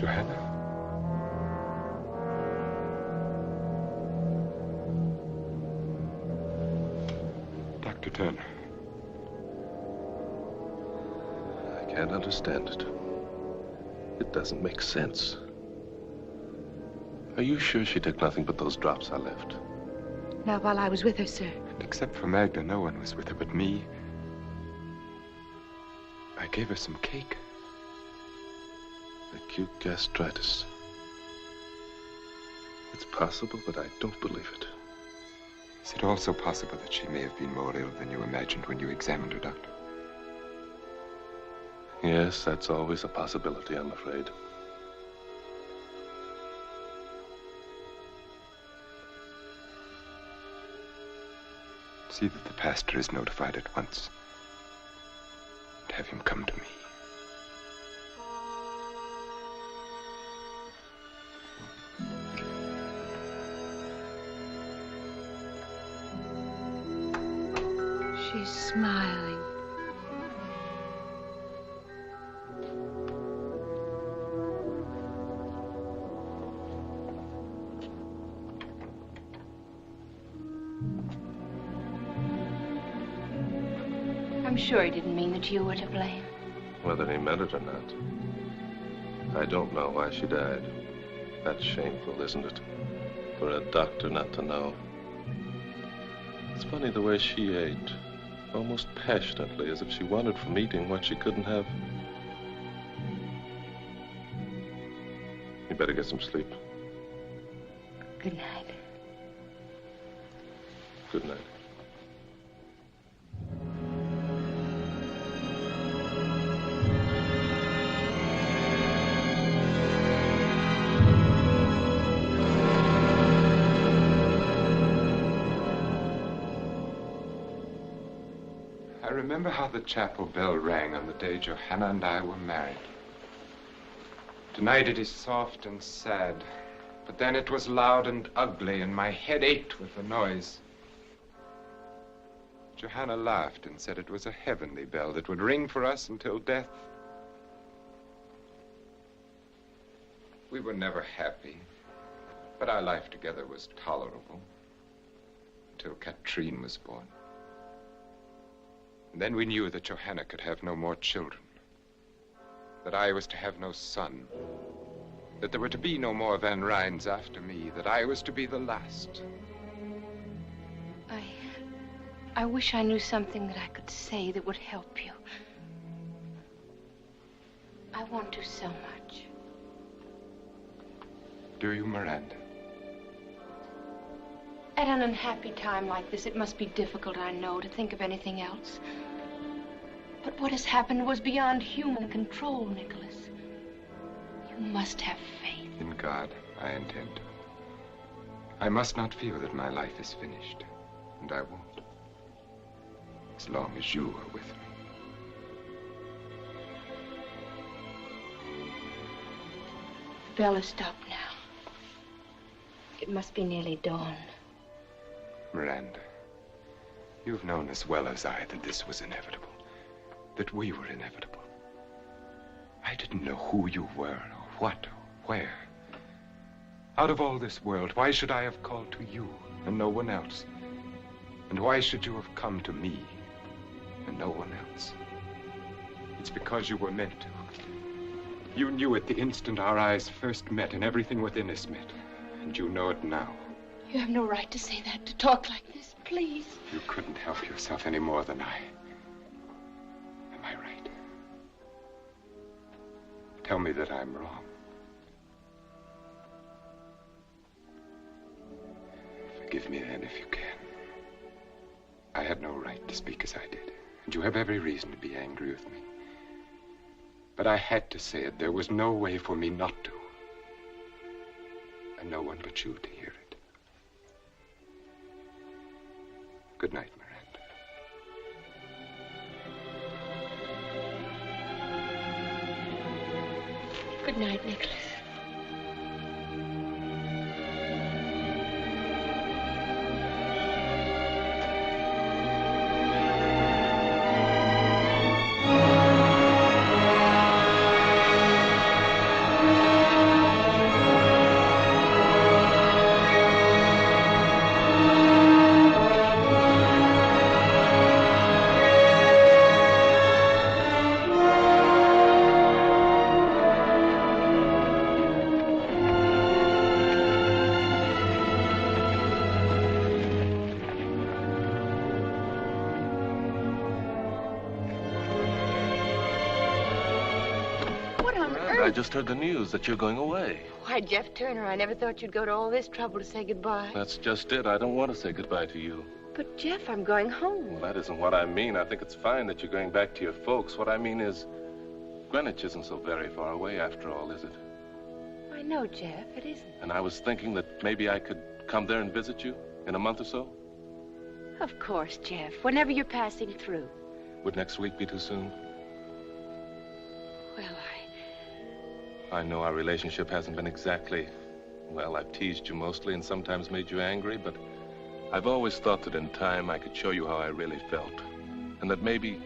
Johanna. Dr. Turner. I can't understand it. It doesn't make sense. Are you sure she took nothing but those drops I left? Not while I was with her, sir. Except for Magda, no one was with her but me. I gave her some cake. Acute gastritis. It's possible, but I don't believe it. Is it also possible that she may have been more ill than you imagined when you examined her, Doctor? Yes, that's always a possibility, I'm afraid. See that the pastor is notified at once. And have him come to me. She's smiling. I'm sure he didn't mean that you were to blame. Whether he meant it or not. I don't know why she died. That's shameful, isn't it? For a doctor not to know. It's funny the way she ate. Almost passionately, as if she wanted from eating what she couldn't have. You better get some sleep. Good night. Good night. I remember how the chapel bell rang on the day Johanna and I were married. Tonight it is soft and sad, but then it was loud and ugly, and my head ached with the noise. Johanna laughed and said it was a heavenly bell that would ring for us until death. We were never happy, but our life together was tolerable until Katrine was born. And then we knew that Johanna could have no more children, that I was to have no son, that there were to be no more Van Ryns after me, that I was to be the last. I wish I knew something that I could say that would help you. I want to so much. Do you, Miranda? At an unhappy time like this, it must be difficult, I know, to think of anything else. But what has happened was beyond human control, Nicholas. You must have faith. In God, I intend to. I must not feel that my life is finished, and I won't. As long as you are with me. The bell has stopped now. It must be nearly dawn. Miranda, you've known as well as I that this was inevitable. That we were inevitable. I didn't know who you were, or what, or where. Out of all this world, why should I have called to you and no one else? And why should you have come to me and no one else? It's because you were meant to. You knew it the instant our eyes first met and everything within us met. And you know it now. You have no right to say that, to talk like this, please. You couldn't help yourself any more than I. Am I right? Tell me that I'm wrong. Forgive me then if you can. I had no right to speak as I did, and you have every reason to be angry with me. But I had to say it. There was no way for me not to. And no one but you to hear it. Good night, Miranda. Good night, Nicholas. heard? I just heard the news that you're going away. Why, Jeff Turner, I never thought you'd go to all this trouble to say goodbye. That's just it. I don't want to say goodbye to you. But, Jeff, I'm going home. Well, that isn't what I mean. I think it's fine that you're going back to your folks. What I mean is, Greenwich isn't so very far away after all, is it? I know, Jeff, it isn't. And I was thinking that maybe I could come there and visit you in a month or so. Of course, Jeff, whenever you're passing through. Would next week be too soon? Well, I know our relationship hasn't been exactly... Well, I've teased you mostly and sometimes made you angry, but I've always thought that in time I could show you how I really felt. And that maybe...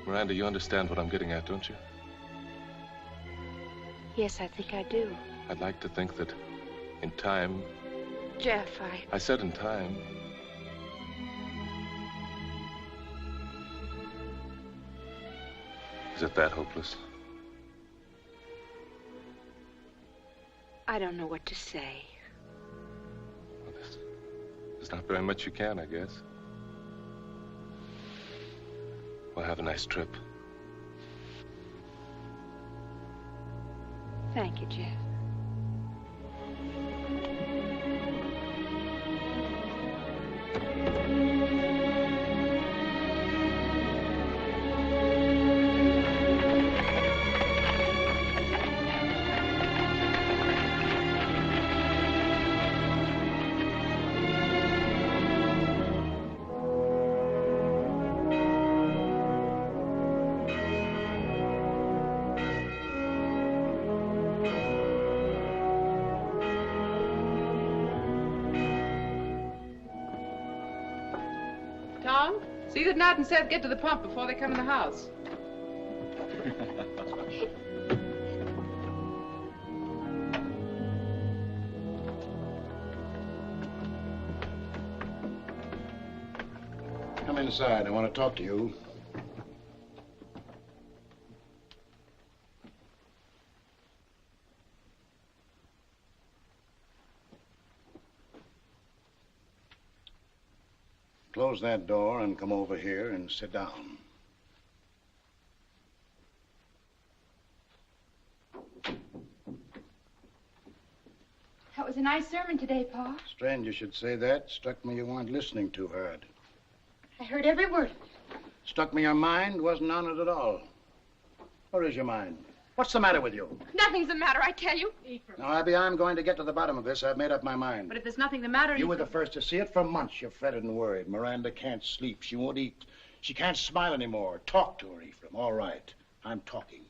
Miranda, you understand what I'm getting at, don't you? Yes, I think I do. I'd like to think that in time... Jeff, I said in time... Is it that hopeless? I don't know what to say. Well, there's not very much you can, I guess. Well, have a nice trip. Thank you, Jeff. See that Nat and Seth get to the pump before they come in the house. Come inside. I want to talk to you. Close that door and come over here and sit down. That was a nice sermon today, Pa. Strange you should say that. Struck me you weren't listening too hard. I heard every word of it. Struck me your mind wasn't on it at all. Where is your mind? What's the matter with you? Nothing's the matter, I tell you. Now, Abby, I'm going to get to the bottom of this. I've made up my mind. But if there's nothing the matter... You were the first to see it. For months, you've fretted and worried. Miranda can't sleep. She won't eat. She can't smile anymore. Talk to her, Ephraim. All right. I'm talking.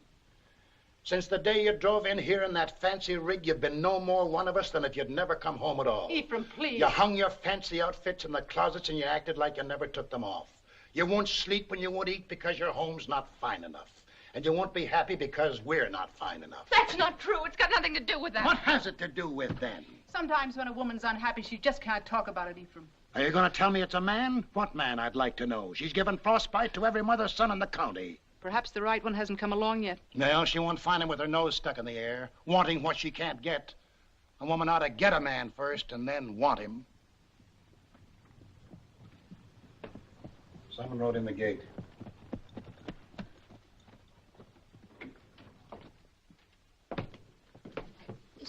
Since the day you drove in here in that fancy rig, you've been no more one of us than if you'd never come home at all. Ephraim, please. You hung your fancy outfits in the closets and you acted like you never took them off. You won't sleep and you won't eat because your home's not fine enough. And you won't be happy because we're not fine enough. That's not true. It's got nothing to do with that. What has it to do with then? Sometimes when a woman's unhappy, she just can't talk about it, Ephraim. Are you going to tell me it's a man? What man, I'd like to know? She's given frostbite to every mother's son in the county. Perhaps the right one hasn't come along yet. Well, she won't find him with her nose stuck in the air, wanting what she can't get. A woman ought to get a man first and then want him. Someone rode in the gate.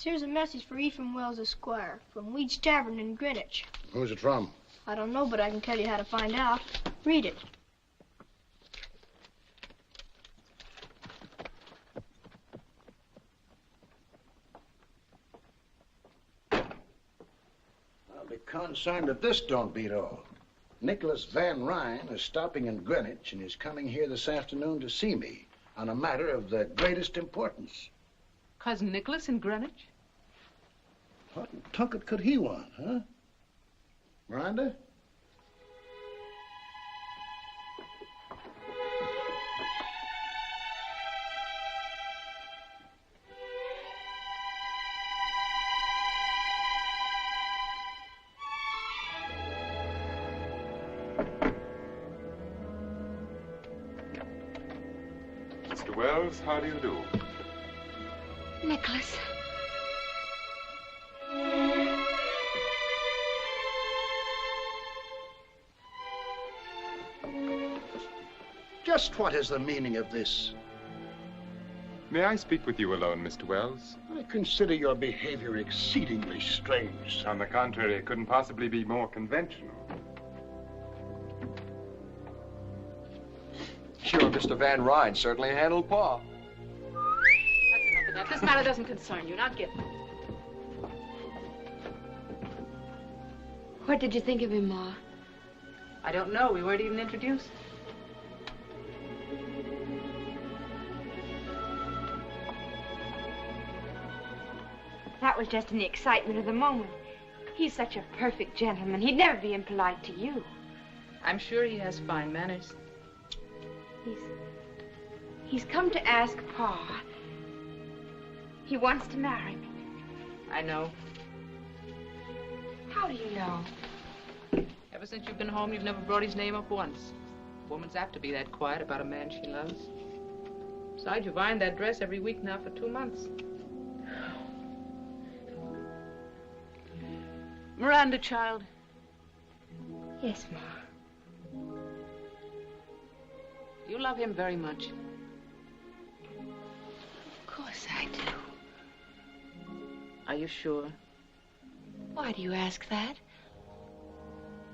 Here's a message for Ephraim Wells, Esquire, from Weed's Tavern in Greenwich. Who's it from? I don't know, but I can tell you how to find out. Read it. I'll be concerned if this don't beat all. Nicholas van Ryn is stopping in Greenwich and is coming here this afternoon to see me on a matter of the greatest importance. Cousin Nicholas in Greenwich? What in Tunket could he want, huh? Miranda? Mr. Wells, how do you do? Nicholas. Just what is the meaning of this? May I speak with you alone, Mr. Wells? I consider your behavior exceedingly strange. On the contrary, it couldn't possibly be more conventional. Sure, Mr. Van Ryn certainly handled Pa. That's enough of that. This matter doesn't concern you. Now get. What did you think of him, Ma? I don't know. We weren't even introduced. That was just in the excitement of the moment. He's such a perfect gentleman. He'd never be impolite to you. I'm sure he has fine manners. He's come to ask Pa. He wants to marry me. I know. How do you know? Ever since you've been home, you've never brought his name up once. A woman's apt to be that quiet about a man she loves. Besides, you've ironed that dress every week now for 2 months. Miranda, child. Yes, Ma. You love him very much. Of course I do. Are you sure? Why do you ask that?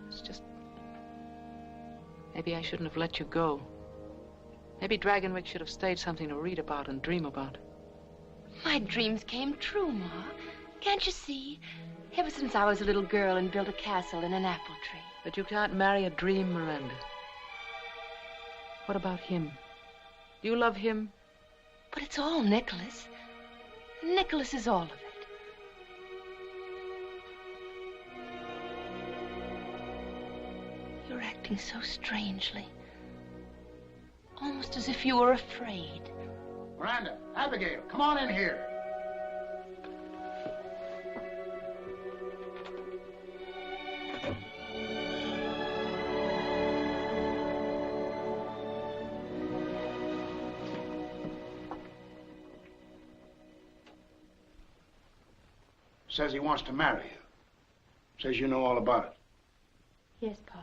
It's just... Maybe I shouldn't have let you go. Maybe Dragonwyck should have stayed something to read about and dream about. My dreams came true, Ma. Can't you see? Ever since I was a little girl and built a castle in an apple tree. But you can't marry a dream, Miranda. What about him? Do you love him? But it's all Nicholas. Nicholas is all of it. You're acting so strangely. Almost as if you were afraid. Miranda, Abigail, come on in here. Says he wants to marry you. Says you know all about it. Yes, Pa.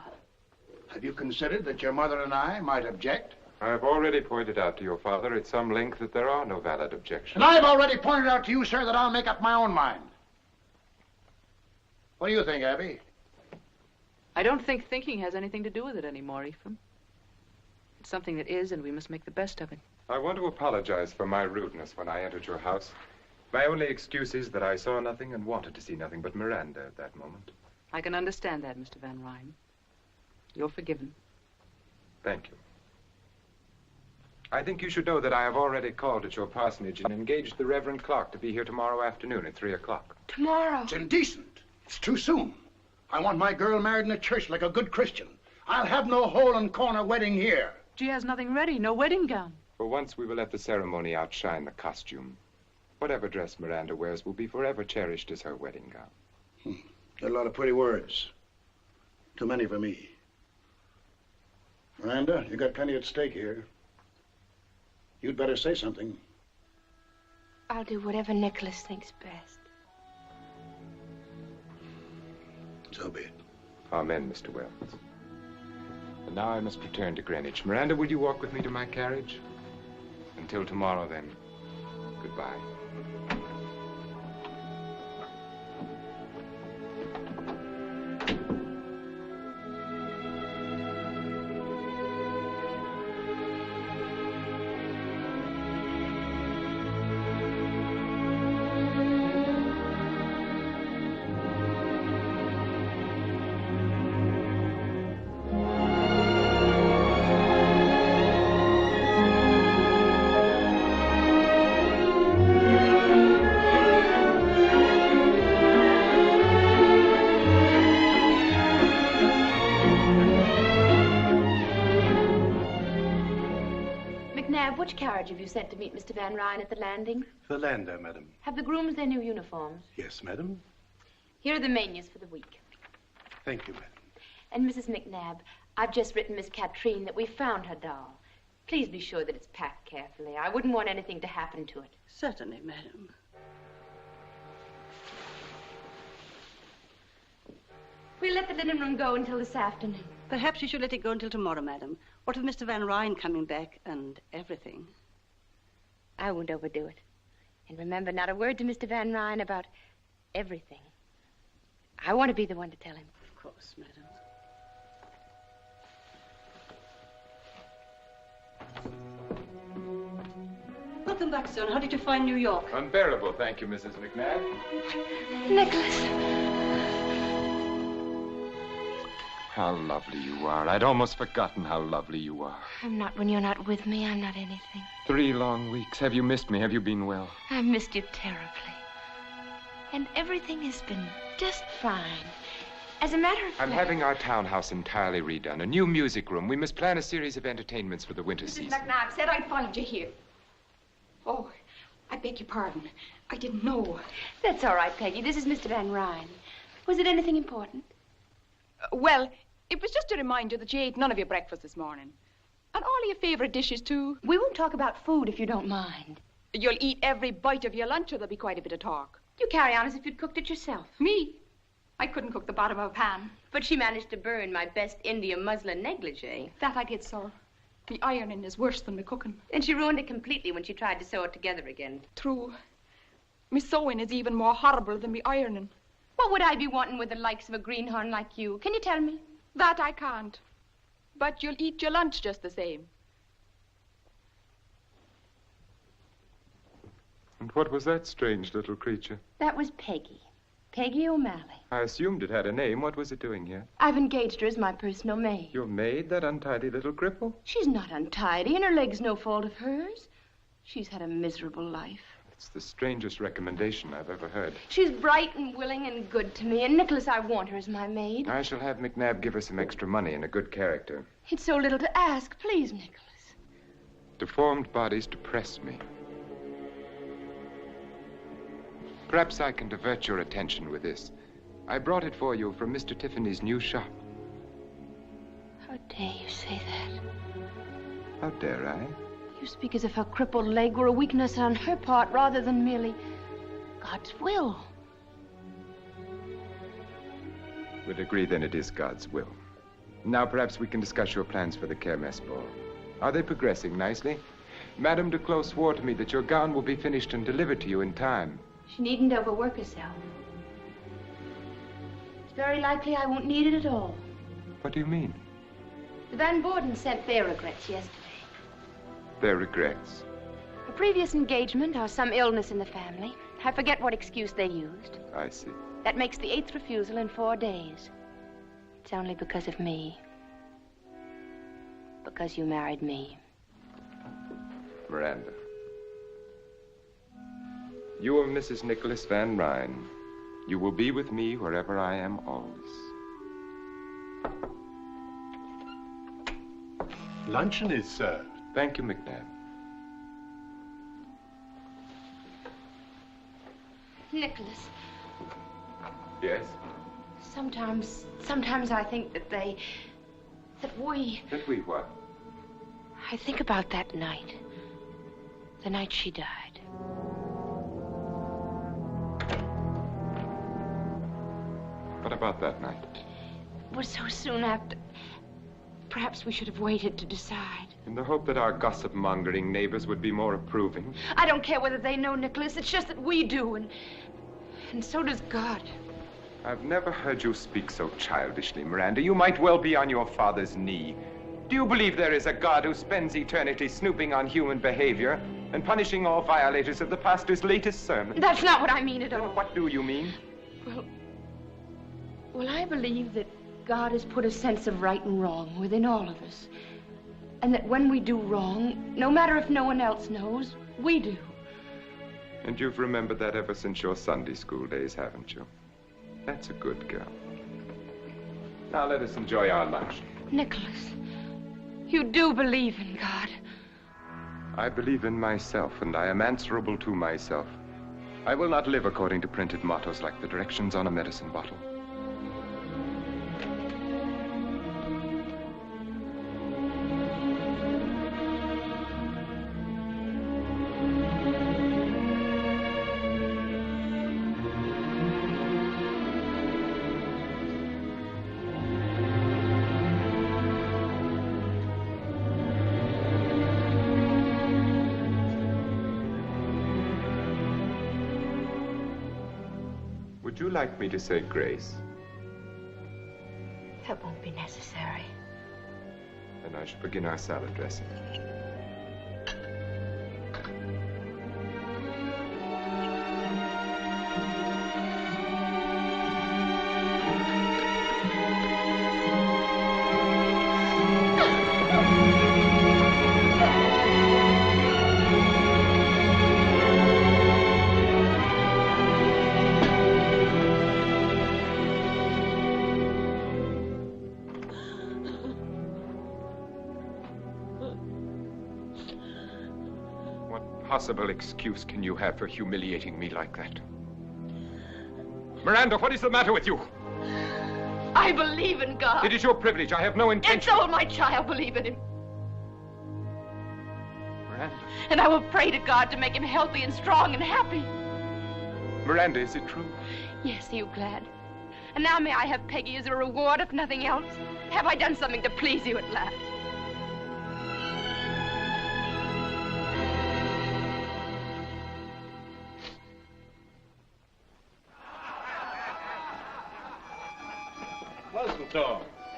Have you considered that your mother and I might object? I've already pointed out to your father at some length that there are no valid objections. And I've already pointed out to you, sir, that I'll make up my own mind. What do you think, Abby? I don't think thinking has anything to do with it anymore, Ephraim. It's something that is, and we must make the best of it. I want to apologize for my rudeness when I entered your house. My only excuse is that I saw nothing and wanted to see nothing but Miranda at that moment. I can understand that, Mr. Van Ryn. You're forgiven. Thank you. I think you should know that I have already called at your parsonage and engaged the Reverend Clark to be here tomorrow afternoon at 3 o'clock. Tomorrow? It's indecent. It's too soon. I want my girl married in a church like a good Christian. I'll have no hole-and-corner wedding here. She has nothing ready, no wedding gown. For once, we will let the ceremony outshine the costume. Whatever dress Miranda wears will be forever cherished as her wedding gown. Got a lot of pretty words. Too many for me. Miranda, you got plenty at stake here. You'd better say something. I'll do whatever Nicholas thinks best. So be it. Amen, Mr. Wells. And now I must return to Greenwich. Miranda, will you walk with me to my carriage? Until tomorrow, then. Goodbye. Which carriage have you sent to meet Mr. Van Ryn at the landing? The lander, madam. Have the grooms their new uniforms? Yes, madam. Here are the menus for the week. Thank you, madam. And Mrs. McNabb, I've just written Miss Katrine that we found her doll. Please be sure that it's packed carefully. I wouldn't want anything to happen to it. Certainly, madam. We'll let the linen room go until this afternoon. Perhaps you should let it go until tomorrow, madam. What with Mr. Van Ryn coming back and everything? I won't overdo it. And remember, not a word to Mr. Van Ryn about everything. I want to be the one to tell him. Of course, madam. Welcome back, son. How did you find New York? Unbearable, thank you, Mrs. McNabb. Nicholas. How lovely you are. I'd almost forgotten how lovely you are. I'm not when you're not with me. I'm not anything. 3 long weeks. Have you missed me? Have you been well? I missed you terribly. And everything has been just fine. As a matter of fact... I'm having our townhouse entirely redone. A new music room. We must plan a series of entertainments for the winter season. McNabb said I'd find you here. Oh, I beg your pardon. I didn't know. That's all right, Peggy. This is Mr. Van Ryn. Was it anything important? Well, it was just a reminder that you ate none of your breakfast this morning. And all of your favorite dishes, too. We won't talk about food if you don't mind. You'll eat every bite of your lunch or there'll be quite a bit of talk. You carry on as if you'd cooked it yourself. Me? I couldn't cook the bottom of a pan. But she managed to burn my best India muslin negligee. That I did, sir. The ironing is worse than the cooking. And she ruined it completely when she tried to sew it together again. True. Me sewing is even more horrible than me ironing. What would I be wanting with the likes of a greenhorn like you? Can you tell me? That I can't. But you'll eat your lunch just the same. And what was that strange little creature? That was Peggy. Peggy O'Malley. I assumed it had a name. What was it doing here? I've engaged her as my personal maid. Your maid, that untidy little cripple? She's not untidy, and her leg's no fault of hers. She's had a miserable life. It's the strangest recommendation I've ever heard. She's bright and willing and good to me, and Nicholas, I want her as my maid. I shall have McNabb give her some extra money and a good character. It's so little to ask. Please, Nicholas. Deformed bodies depress me. Perhaps I can divert your attention with this. I brought it for you from Mr. Tiffany's new shop. How dare you say that? How dare I? You speak as if her crippled leg were a weakness on her part rather than merely God's will. We'll agree then it is God's will. Now perhaps we can discuss your plans for the Kermesse ball. Are they progressing nicely? Madame Duclos swore to me that your gown will be finished and delivered to you in time. She needn't overwork herself. It's very likely I won't need it at all. What do you mean? The Van Bordens sent their regrets yesterday. Their regrets? A previous engagement or some illness in the family. I forget what excuse they used. I see. That makes the 8th refusal in 4 days. It's only because of me. Because you married me. Miranda. You are Mrs. Nicholas van Ryn. You will be with me wherever I am always. Luncheon is served. Thank you, McNabb. Nicholas. Yes? Sometimes I think that we... That we what? I think about that night. The night she died. What about that night? It was so soon after. Perhaps we should have waited to decide. In the hope that our gossip-mongering neighbors would be more approving. I don't care whether they know, Nicholas. It's just that we do, and so does God. I've never heard you speak so childishly, Miranda. You might well be on your father's knee. Do you believe there is a God who spends eternity snooping on human behavior and punishing all violators of the pastor's latest sermon? That's not what I mean at all. What do you mean? Well, I believe that God has put a sense of right and wrong within all of us. And that when we do wrong, no matter if no one else knows, we do. And you've remembered that ever since your Sunday school days, haven't you? That's a good girl. Now let us enjoy our lunch. Nicholas, you do believe in God. I believe in myself, and I am answerable to myself. I will not live according to printed mottos like the directions on a medicine bottle. Would you like me to say grace? That won't be necessary. Then I shall begin our salad dressing. Possible excuse can you have for humiliating me like that? Miranda, what is the matter with you? I believe in God. It is your privilege. I have no intention. And so will my child believe in him. Miranda. And I will pray to God to make him healthy and strong and happy. Miranda, is it true? Yes, are you glad? And now may I have Peggy as a reward, if nothing else? Have I done something to please you at last?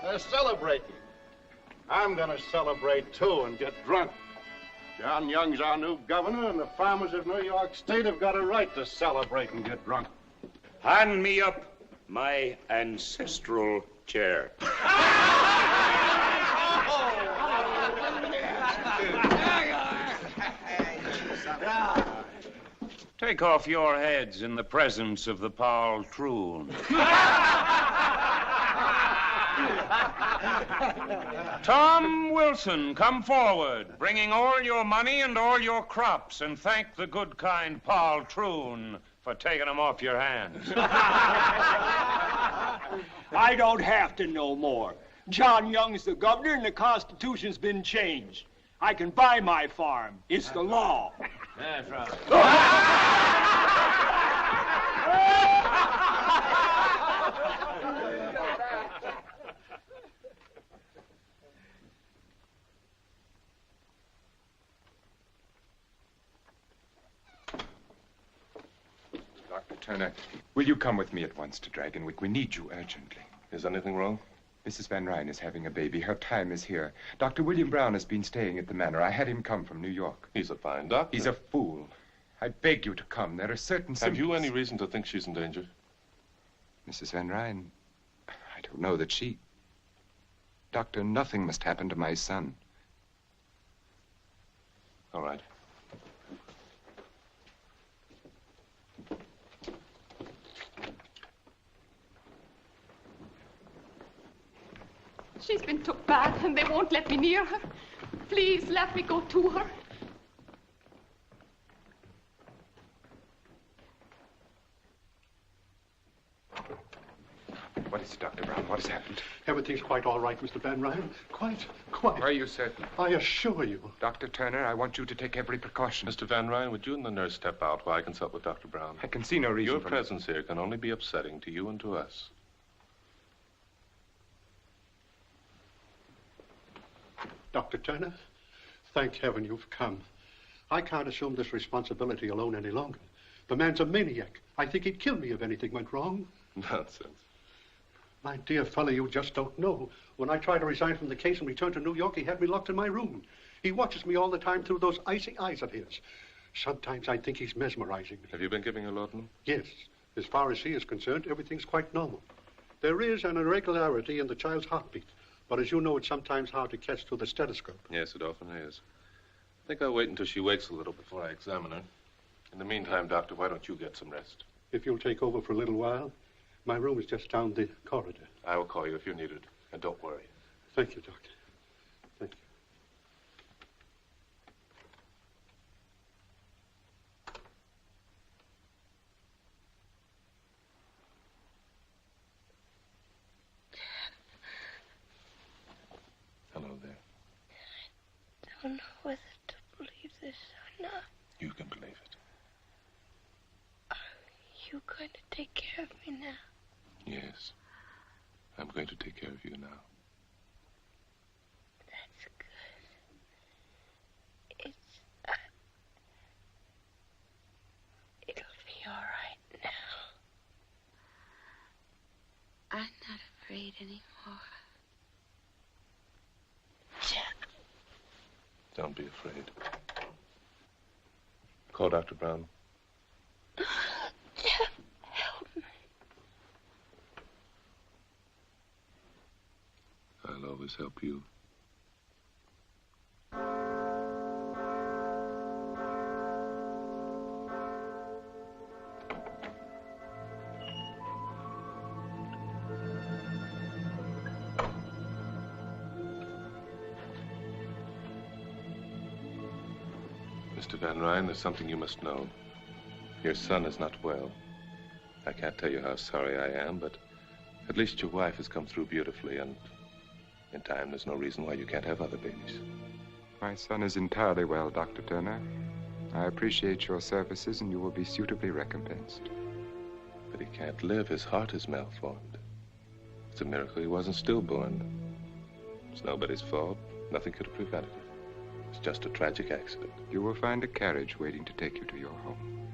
They're celebrating. I'm going to celebrate, too, and get drunk. John Young's our new governor, and the farmers of New York State have got a right to celebrate and get drunk. Hand me up my ancestral chair. Take off your heads in the presence of the poltroon. Tom Wilson, come forward, bringing all your money and all your crops, and thank the good, kind poltroon for taking them off your hands. I don't have to know more. John Young's the governor, and the Constitution's been changed. I can buy my farm. It's the law. That's right. Dr. Turner, will you come with me at once to Dragonwyck? We need you urgently. Is anything wrong? Mrs. Van Ryn is having a baby. Her time is here. Dr. William Brown has been staying at the manor. I had him come from New York. He's a fine doctor. He's a fool. I beg you to come. There are certain symptoms. Have you any reason to think she's in danger? Mrs. Van Ryn, I don't know that she... Doctor, nothing must happen to my son. All right. She's been took bad, and they won't let me near her. Please, let me go to her. What is it, Dr. Brown? What has happened? Everything's quite all right, Mr. Van Ryn. Quite. Are you certain? I assure you. Dr. Turner, I want you to take every precaution. Mr. Van Ryn, would you and the nurse step out while I consult with Dr. Brown? I can see no reason Your for presence here can only be upsetting to you and to us. Dr. Turner, thank heaven you've come. I can't assume this responsibility alone any longer. The man's a maniac. I think he'd kill me if anything went wrong. Nonsense. My dear fellow, you just don't know. When I tried to resign from the case and return to New York, he had me locked in my room. He watches me all the time through those icy eyes of his. Sometimes I think he's mesmerizing me. Have you been giving her laudanum? Yes. As far as he is concerned, everything's quite normal. There is an irregularity in the child's heartbeat. But as you know, it's sometimes hard to catch through the stethoscope. Yes, it often is. I think I'll wait until she wakes a little before I examine her. In the meantime, Doctor, why don't you get some rest? If you'll take over for a little while, my room is just down the corridor. I will call you if you need it. And don't worry. Thank you, Doctor. Thank you. Hello there. I don't know whether to believe this or not. You can believe it. Are you going to take care of me now? Yes. I'm going to take care of you now. anymore. Don't be afraid. Call Dr. Brown. Jeff, help me. I'll always help you. Mr. Van Ryn, there's something you must know. Your son is not well. I can't tell you how sorry I am, but at least your wife has come through beautifully, and in time there's no reason why you can't have other babies. My son is entirely well, Dr. Turner. I appreciate your services, and you will be suitably recompensed. But he can't live. His heart is malformed. It's a miracle he wasn't stillborn. It's nobody's fault. Nothing could have prevented it. It's just a tragic accident. You will find a carriage waiting to take you to your home.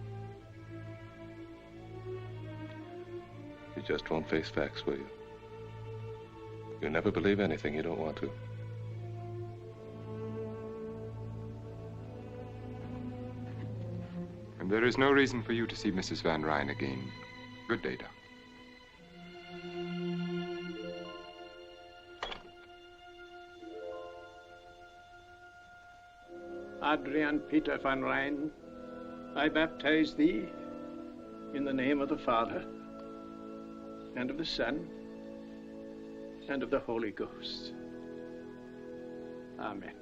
You just won't face facts, will you? You never believe anything you don't want to. And there is no reason for you to see Mrs. Van Ryn again. Good day, Doc. Adrian Peter van Ryn, I baptize thee in the name of the Father, and of the Son, and of the Holy Ghost. Amen.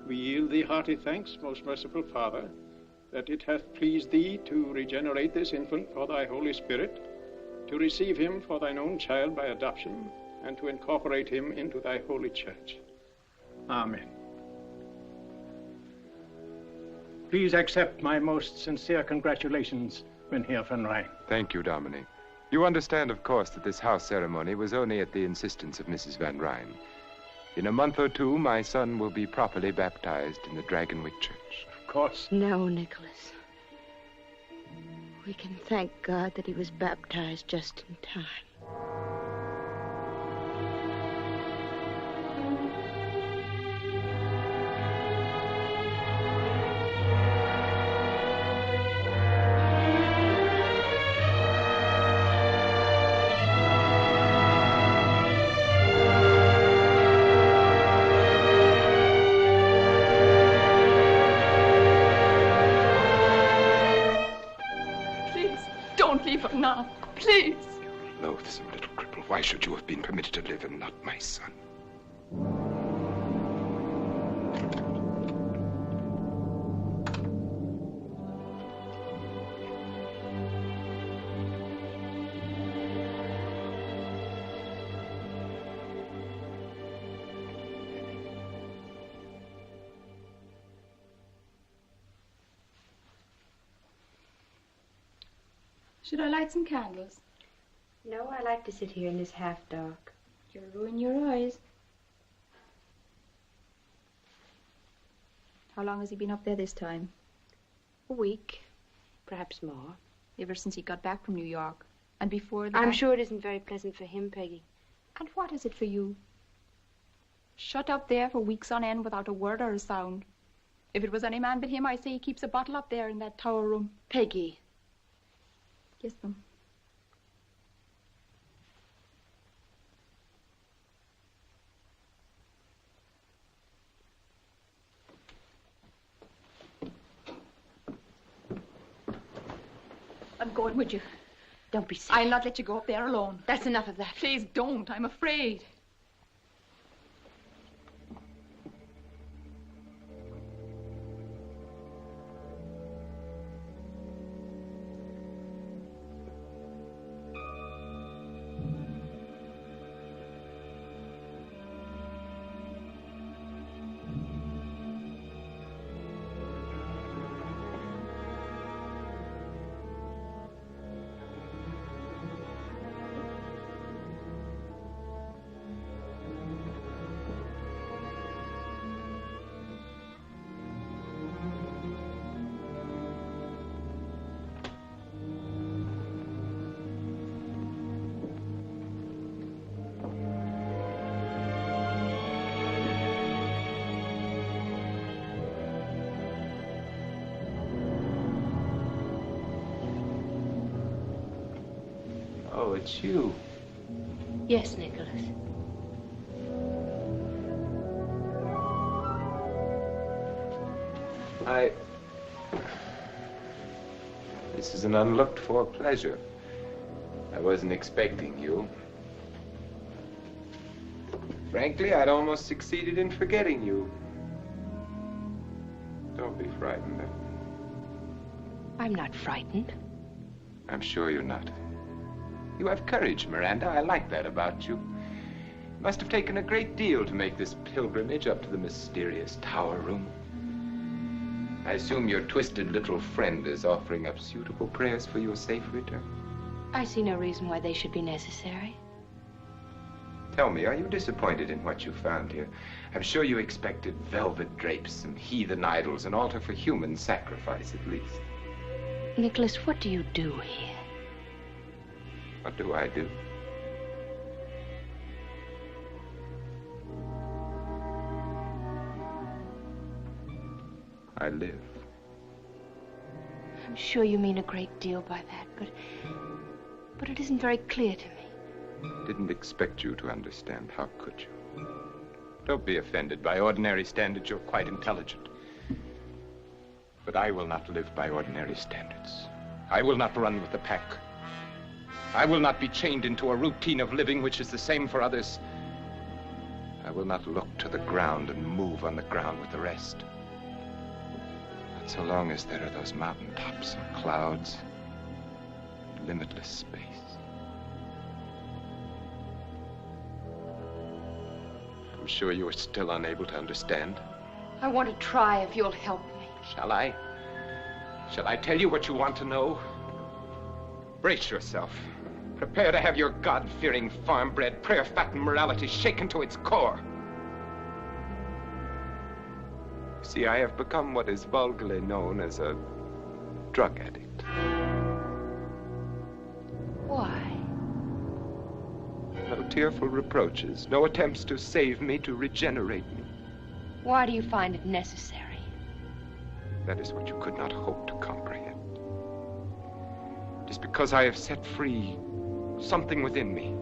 We yield thee hearty thanks, most merciful Father, that it hath pleased thee to regenerate this infant for thy Holy Spirit, to receive him for thine own child by adoption, and to incorporate him into thy holy church. Amen. Please accept my most sincere congratulations, Mynheer van Ryn. Thank you, Dominic. You understand, of course, that this house ceremony was only at the insistence of Mrs. Van Ryn. In a month or two, my son will be properly baptized in the Dragonwyck Church. Of course. No, Nicholas. We can thank God that he was baptized just in time. Now, please. You're a loathsome little cripple. Why should you have been permitted to live and not my son? Should I light some candles? No, I like to sit here in this half-dark. You'll ruin your eyes. How long has he been up there this time? A week, perhaps more. Ever since he got back from New York. And before that... I'm sure it isn't very pleasant for him, Peggy. And what is it for you? Shut up there for weeks on end without a word or a sound. If it was any man but him, I say he keeps a bottle up there in that tower room. Peggy. Kiss them. I'm going with you. Don't be silly. I'll not let you go up there alone. That's enough of that. Please don't. I'm afraid. So it's you. Yes, Nicholas. This is an unlooked-for pleasure. I wasn't expecting you. Frankly, I'd almost succeeded in forgetting you. Don't be frightened. I'm not frightened. I'm sure you're not. You have courage, Miranda. I like that about you. It must have taken a great deal to make this pilgrimage up to the mysterious tower room. I assume your twisted little friend is offering up suitable prayers for your safe return. I see no reason why they should be necessary. Tell me, are you disappointed in what you found here? I'm sure you expected velvet drapes, some heathen idols, an altar for human sacrifice, at least. Nicholas, what do you do here? What do I do? I live. I'm sure you mean a great deal by that, but it isn't very clear to me. Didn't expect you to understand. How could you? Don't be offended. By ordinary standards, you're quite intelligent. But I will not live by ordinary standards. I will not run with the pack. I will not be chained into a routine of living which is the same for others. I will not look to the ground and move on the ground with the rest. Not so long as there are those mountaintops and clouds, and limitless space. I'm sure you are still unable to understand. I want to try if you'll help me. Shall I? Shall I tell you what you want to know? Brace yourself. Prepare to have your God-fearing, farm-bred, prayer-fattened morality shaken to its core. See, I have become what is vulgarly known as a drug addict. Why? No tearful reproaches, no attempts to save me, to regenerate me. Why do you find it necessary? That is what you could not hope to comprehend. It is because I have set free something within me.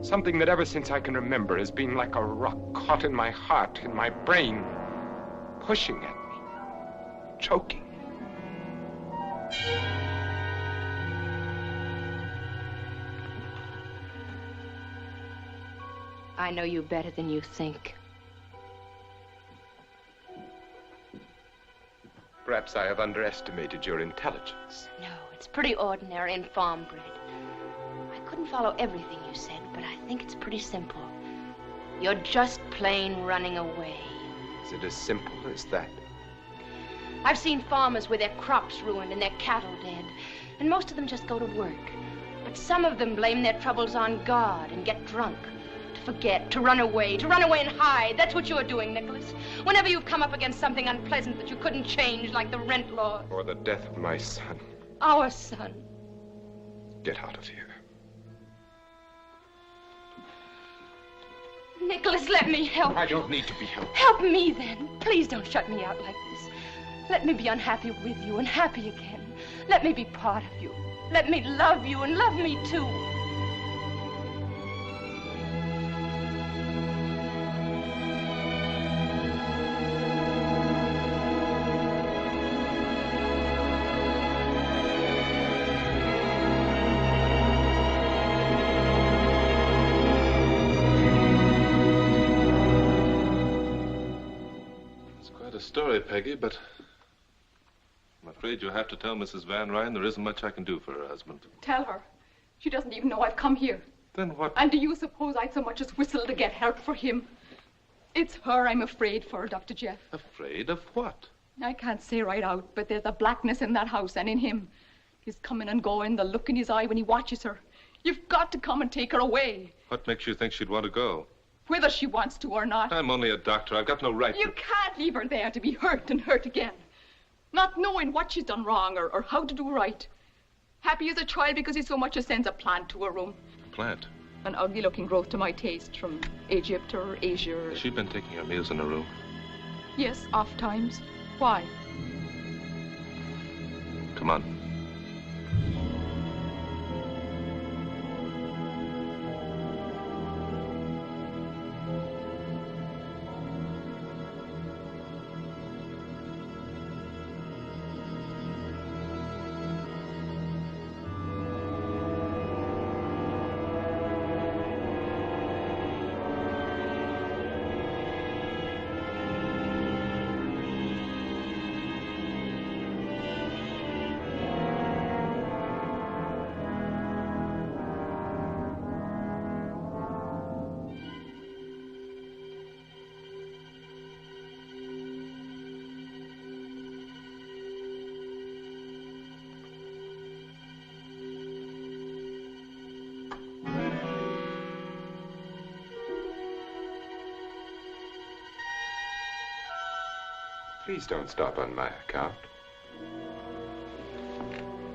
Something that ever since I can remember has been like a rock caught in my heart, in my brain, pushing at me, choking. I know you better than you think. Perhaps I have underestimated your intelligence. No, it's pretty ordinary and farm-bred. I couldn't follow everything you said, but I think it's pretty simple. You're just plain running away. Is it as simple as that? I've seen farmers with their crops ruined and their cattle dead, and most of them just go to work. But some of them blame their troubles on God and get drunk. To forget, to run away and hide. That's what you're doing, Nicholas. Whenever you've come up against something unpleasant that you couldn't change, like the rent law. Or the death of my son. Our son. Get out of here. Nicholas, let me help. I don't need to be helped. Help me, then. Please don't shut me out like this. Let me be unhappy with you and happy again. Let me be part of you. Let me love you and love me, too. Story, Peggy, but I'm afraid you'll have to tell Mrs. Van Ryn there isn't much I can do for her husband. Tell her. She doesn't even know I've come here. Then what? And do you suppose I'd so much as whistle to get help for him? It's her I'm afraid for, Dr. Jeff. Afraid of what? I can't say right out, but there's a blackness in that house and in him. His coming and going, the look in his eye when he watches her. You've got to come and take her away. What makes you think she'd want to go? Whether she wants to or not. I'm only a doctor. I've got no right You can't leave her there to be hurt and hurt again. Not knowing what she's done wrong or how to do right. Happy as a child because he so much as sends a plant to her room. A plant? An ugly-looking growth to my taste from Egypt or Asia. Has she been taking her meals in her room? Yes, oft times. Why? Come on. Please don't stop on my account.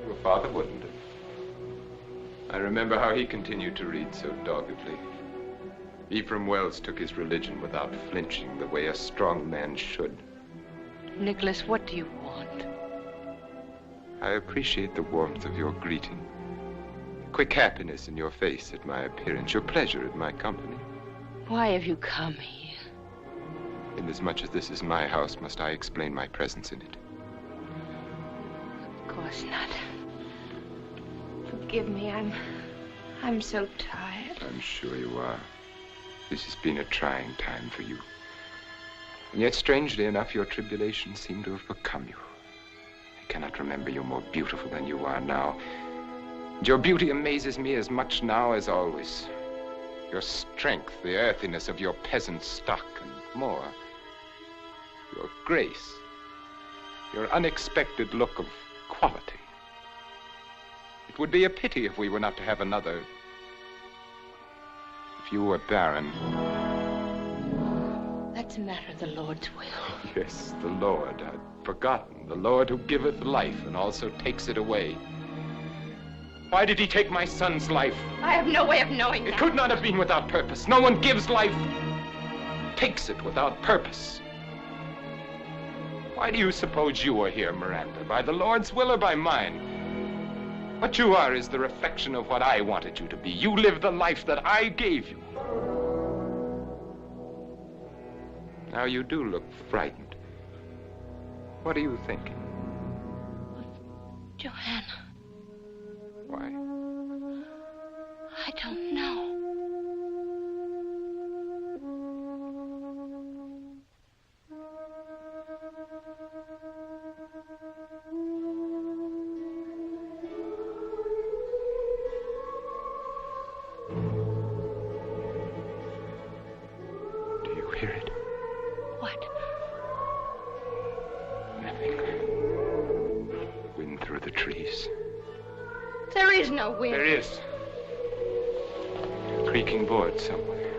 Your father wouldn't have. I remember how he continued to read so doggedly. Ephraim Wells took his religion without flinching, the way a strong man should. Nicholas, what do you want? I appreciate the warmth of your greeting, the quick happiness in your face at my appearance, your pleasure at my company. Why have you come here? Inasmuch as this is my house, must I explain my presence in it? Of course not. Forgive me, I'm so tired. I'm sure you are. This has been a trying time for you. And yet, strangely enough, your tribulations seem to have become you. I cannot remember you more beautiful than you are now. And your beauty amazes me as much now as always. Your strength, the earthiness of your peasant stock, and more, your grace, your unexpected look of quality. It would be a pity if we were not to have another. If you were barren. That's a matter of the Lord's will. Yes, the Lord. I'd forgotten. The Lord who giveth life and also takes it away. Why did he take my son's life? I have no way of knowing that. It could not have been without purpose. No one gives life, takes it without purpose. Why do you suppose you are here, Miranda? By the Lord's will or by mine? What you are is the reflection of what I wanted you to be. You live the life that I gave you. Now you do look frightened. What are you thinking? Joanna. Why? I don't know. Do you hear it? What? Nothing. Wind through the trees. There is no wind. There is. A creaking board somewhere.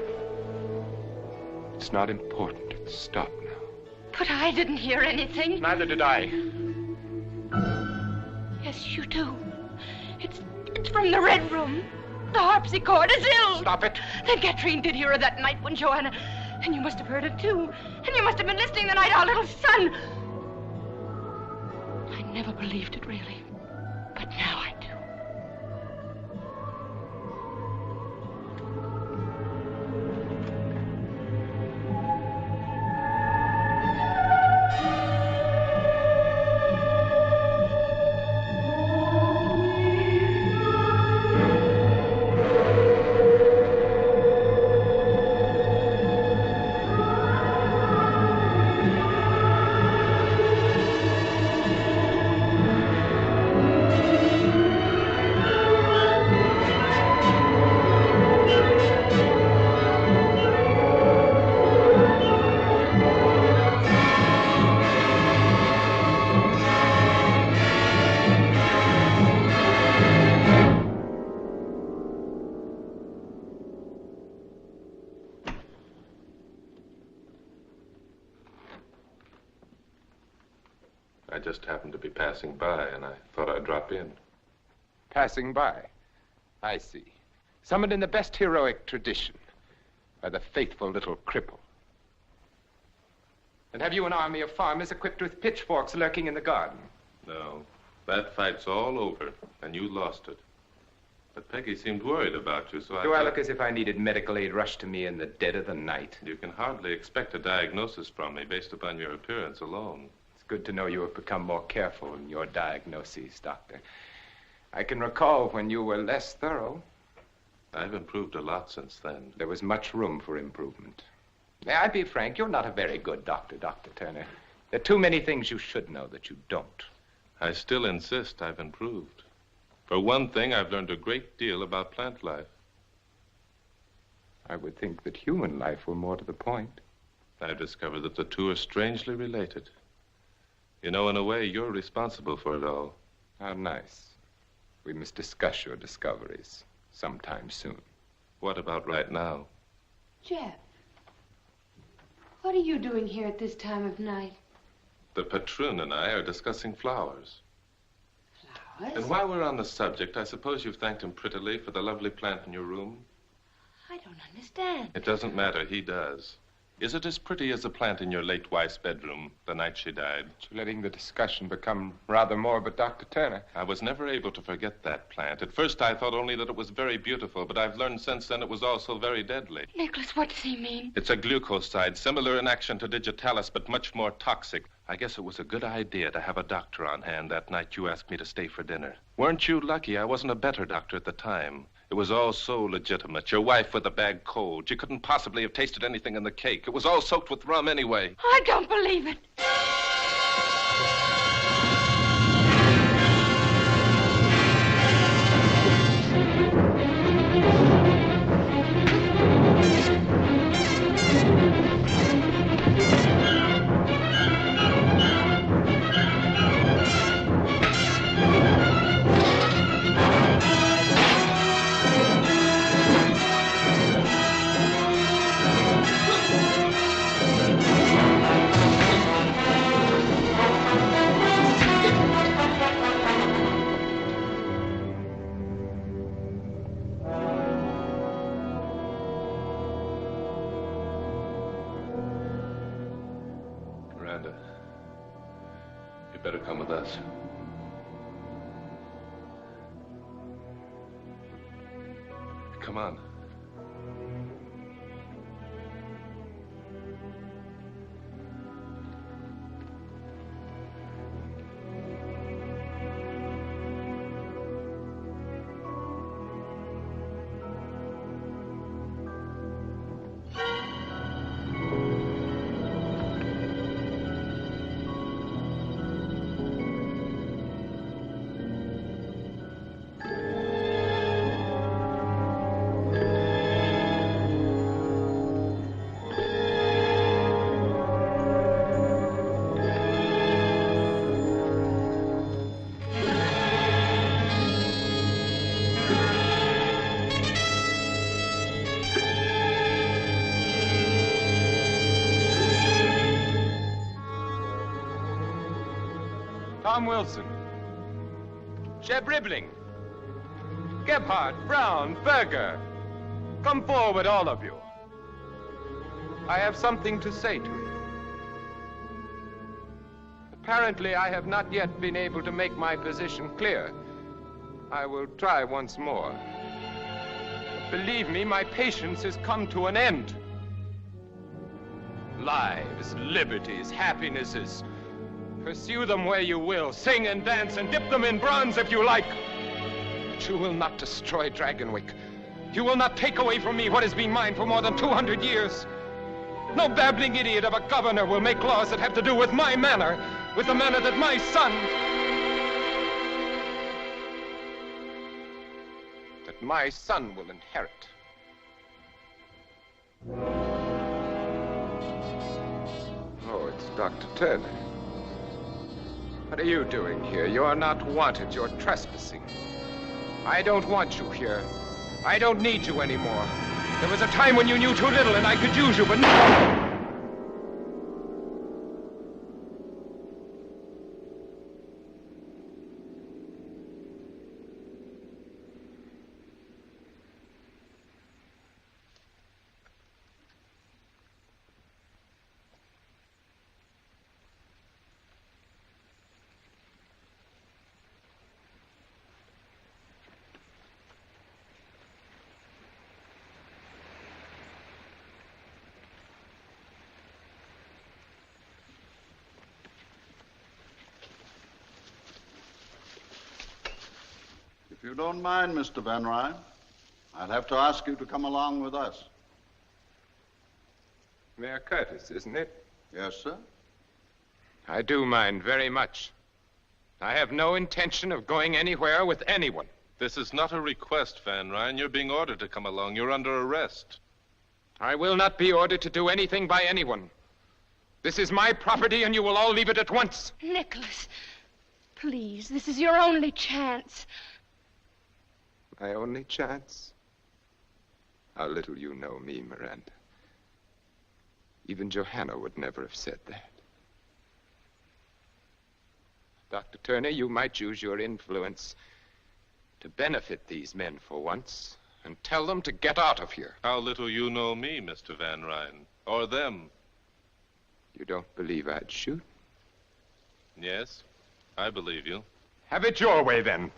It's not important. It's stopped now. But I didn't hear anything. Neither did I. Yes, you do. It's from the Red Room. The harpsichord is ill. Stop it. Then Katrine did hear her that night when Joanna... And you must have heard it, too. And you must have been listening the night our little son... I never believed it, really. But now I do. I just happened to be passing by, and I thought I'd drop in. Passing by. I see. Summoned in the best heroic tradition by the faithful little cripple. And have you an army of farmers equipped with pitchforks lurking in the garden? No. That fight's all over, and you lost it. But Peggy seemed worried about you, so I... Do I look as if I needed medical aid rushed to me in the dead of the night? You can hardly expect a diagnosis from me based upon your appearance alone. It's good to know you have become more careful in your diagnoses, Doctor. I can recall when you were less thorough. I've improved a lot since then. There was much room for improvement. May I be frank? You're not a very good doctor, Dr. Turner. There are too many things you should know that you don't. I still insist I've improved. For one thing, I've learned a great deal about plant life. I would think that human life were more to the point. I've discovered that the two are strangely related. You know, in a way, you're responsible for it all. How nice. We must discuss your discoveries sometime soon. What about right now? Jeff, what are you doing here at this time of night? The patroon and I are discussing flowers. Flowers? And while we're on the subject, I suppose you've thanked him prettily for the lovely plant in your room? I don't understand. It doesn't matter. He does. Is it as pretty as the plant in your late wife's bedroom the night she died? You're letting the discussion become rather morbid, Dr. Turner. I was never able to forget that plant. At first, I thought only that it was very beautiful, but I've learned since then it was also very deadly. Nicholas, what does he mean? It's a glucoside, similar in action to digitalis, but much more toxic. I guess it was a good idea to have a doctor on hand that night you asked me to stay for dinner. Weren't you lucky I wasn't a better doctor at the time? It was all so legitimate. Your wife with a bad cold. She couldn't possibly have tasted anything in the cake. It was all soaked with rum anyway. I don't believe it. Miranda, you better come with us. Come on. Tom Wilson, Sheb Ribbling, Gebhardt, Brown, Berger. Come forward, all of you. I have something to say to you. Apparently, I have not yet been able to make my position clear. I will try once more. Believe me, my patience has come to an end. Lives, liberties, happinesses. Pursue them where you will. Sing and dance and dip them in bronze if you like. But you will not destroy Dragonwyck. You will not take away from me what has been mine for more than 200 years. No babbling idiot of a governor will make laws that have to do with my manor, with the manor that my son... that my son will inherit. Oh, it's Dr. Tierney. What are you doing here? You are not wanted. You're trespassing. I don't want you here. I don't need you anymore. There was a time when you knew too little and I could use you, but now... If you don't mind, Mr. Van Ryn, I'll have to ask you to come along with us. Mayor Curtis, isn't it? Yes, sir. I do mind very much. I have no intention of going anywhere with anyone. This is not a request, Van Ryn. You're being ordered to come along. You're under arrest. I will not be ordered to do anything by anyone. This is my property, and you will all leave it at once. Nicholas, please, this is your only chance. My only chance? How little you know me, Miranda. Even Johanna would never have said that. Dr. Tierney, you might use your influence to benefit these men for once and tell them to get out of here. How little you know me, Mr. Van Ryn, or them. You don't believe I'd shoot? Yes, I believe you. Have it your way, then.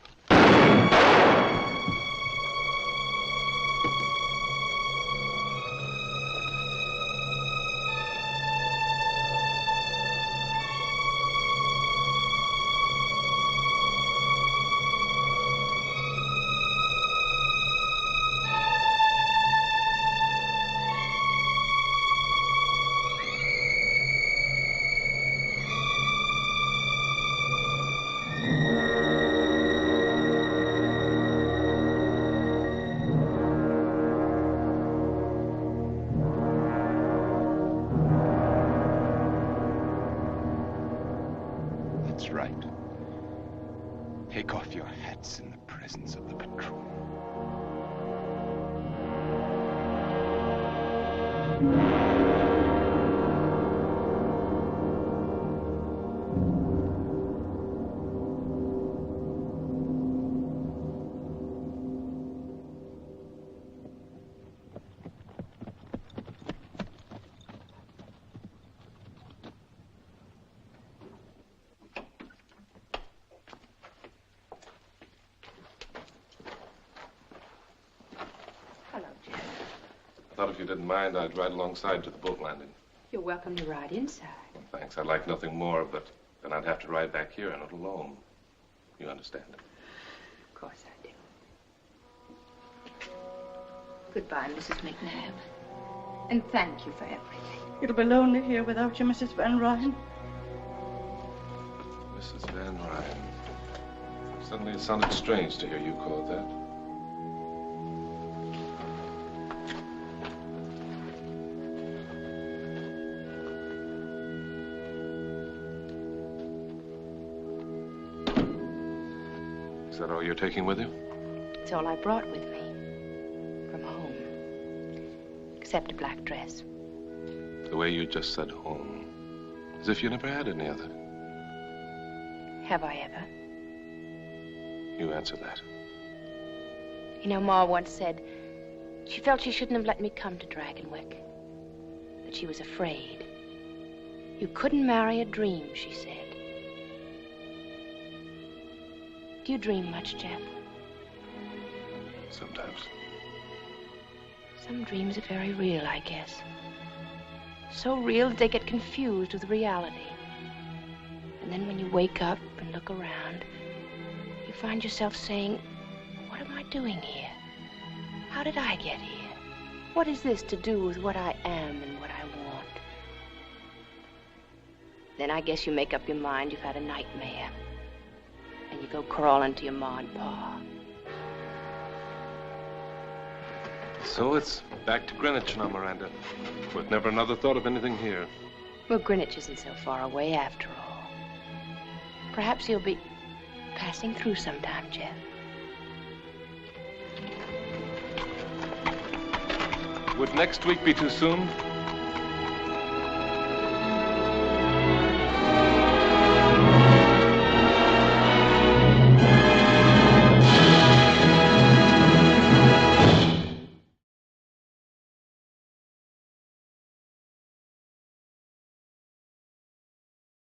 Take off your hats in the presence of the patrol. I thought if you didn't mind, I'd ride alongside to the boat landing. You're welcome to ride inside. Thanks. I'd like nothing more, but then I'd have to ride back here and not alone. You understand? Of course I do. Goodbye, Mrs. McNabb. And thank you for everything. It'll be lonely here without you, Mrs. Van Ryn. Mrs. Van Ryn. Suddenly it sounded strange to hear you called that. Is that all you're taking with you? It's all I brought with me. From home. Except a black dress. The way you just said home. As if you never had any other. Have I ever? You answer that. You know, Ma once said she felt she shouldn't have let me come to Dragonwyck. That she was afraid. You couldn't marry a dream, she said. Do you dream much, Jeff? Sometimes. Some dreams are very real, I guess. So real that they get confused with reality. And then when you wake up and look around, you find yourself saying, what am I doing here? How did I get here? What is this to do with what I am and what I want? Then I guess you make up your mind you've had a nightmare. And you go crawling to your Ma and Pa. So it's back to Greenwich now, Miranda. With never another thought of anything here. Well, Greenwich isn't so far away after all. Perhaps you'll be passing through sometime, Jeff. Would next week be too soon?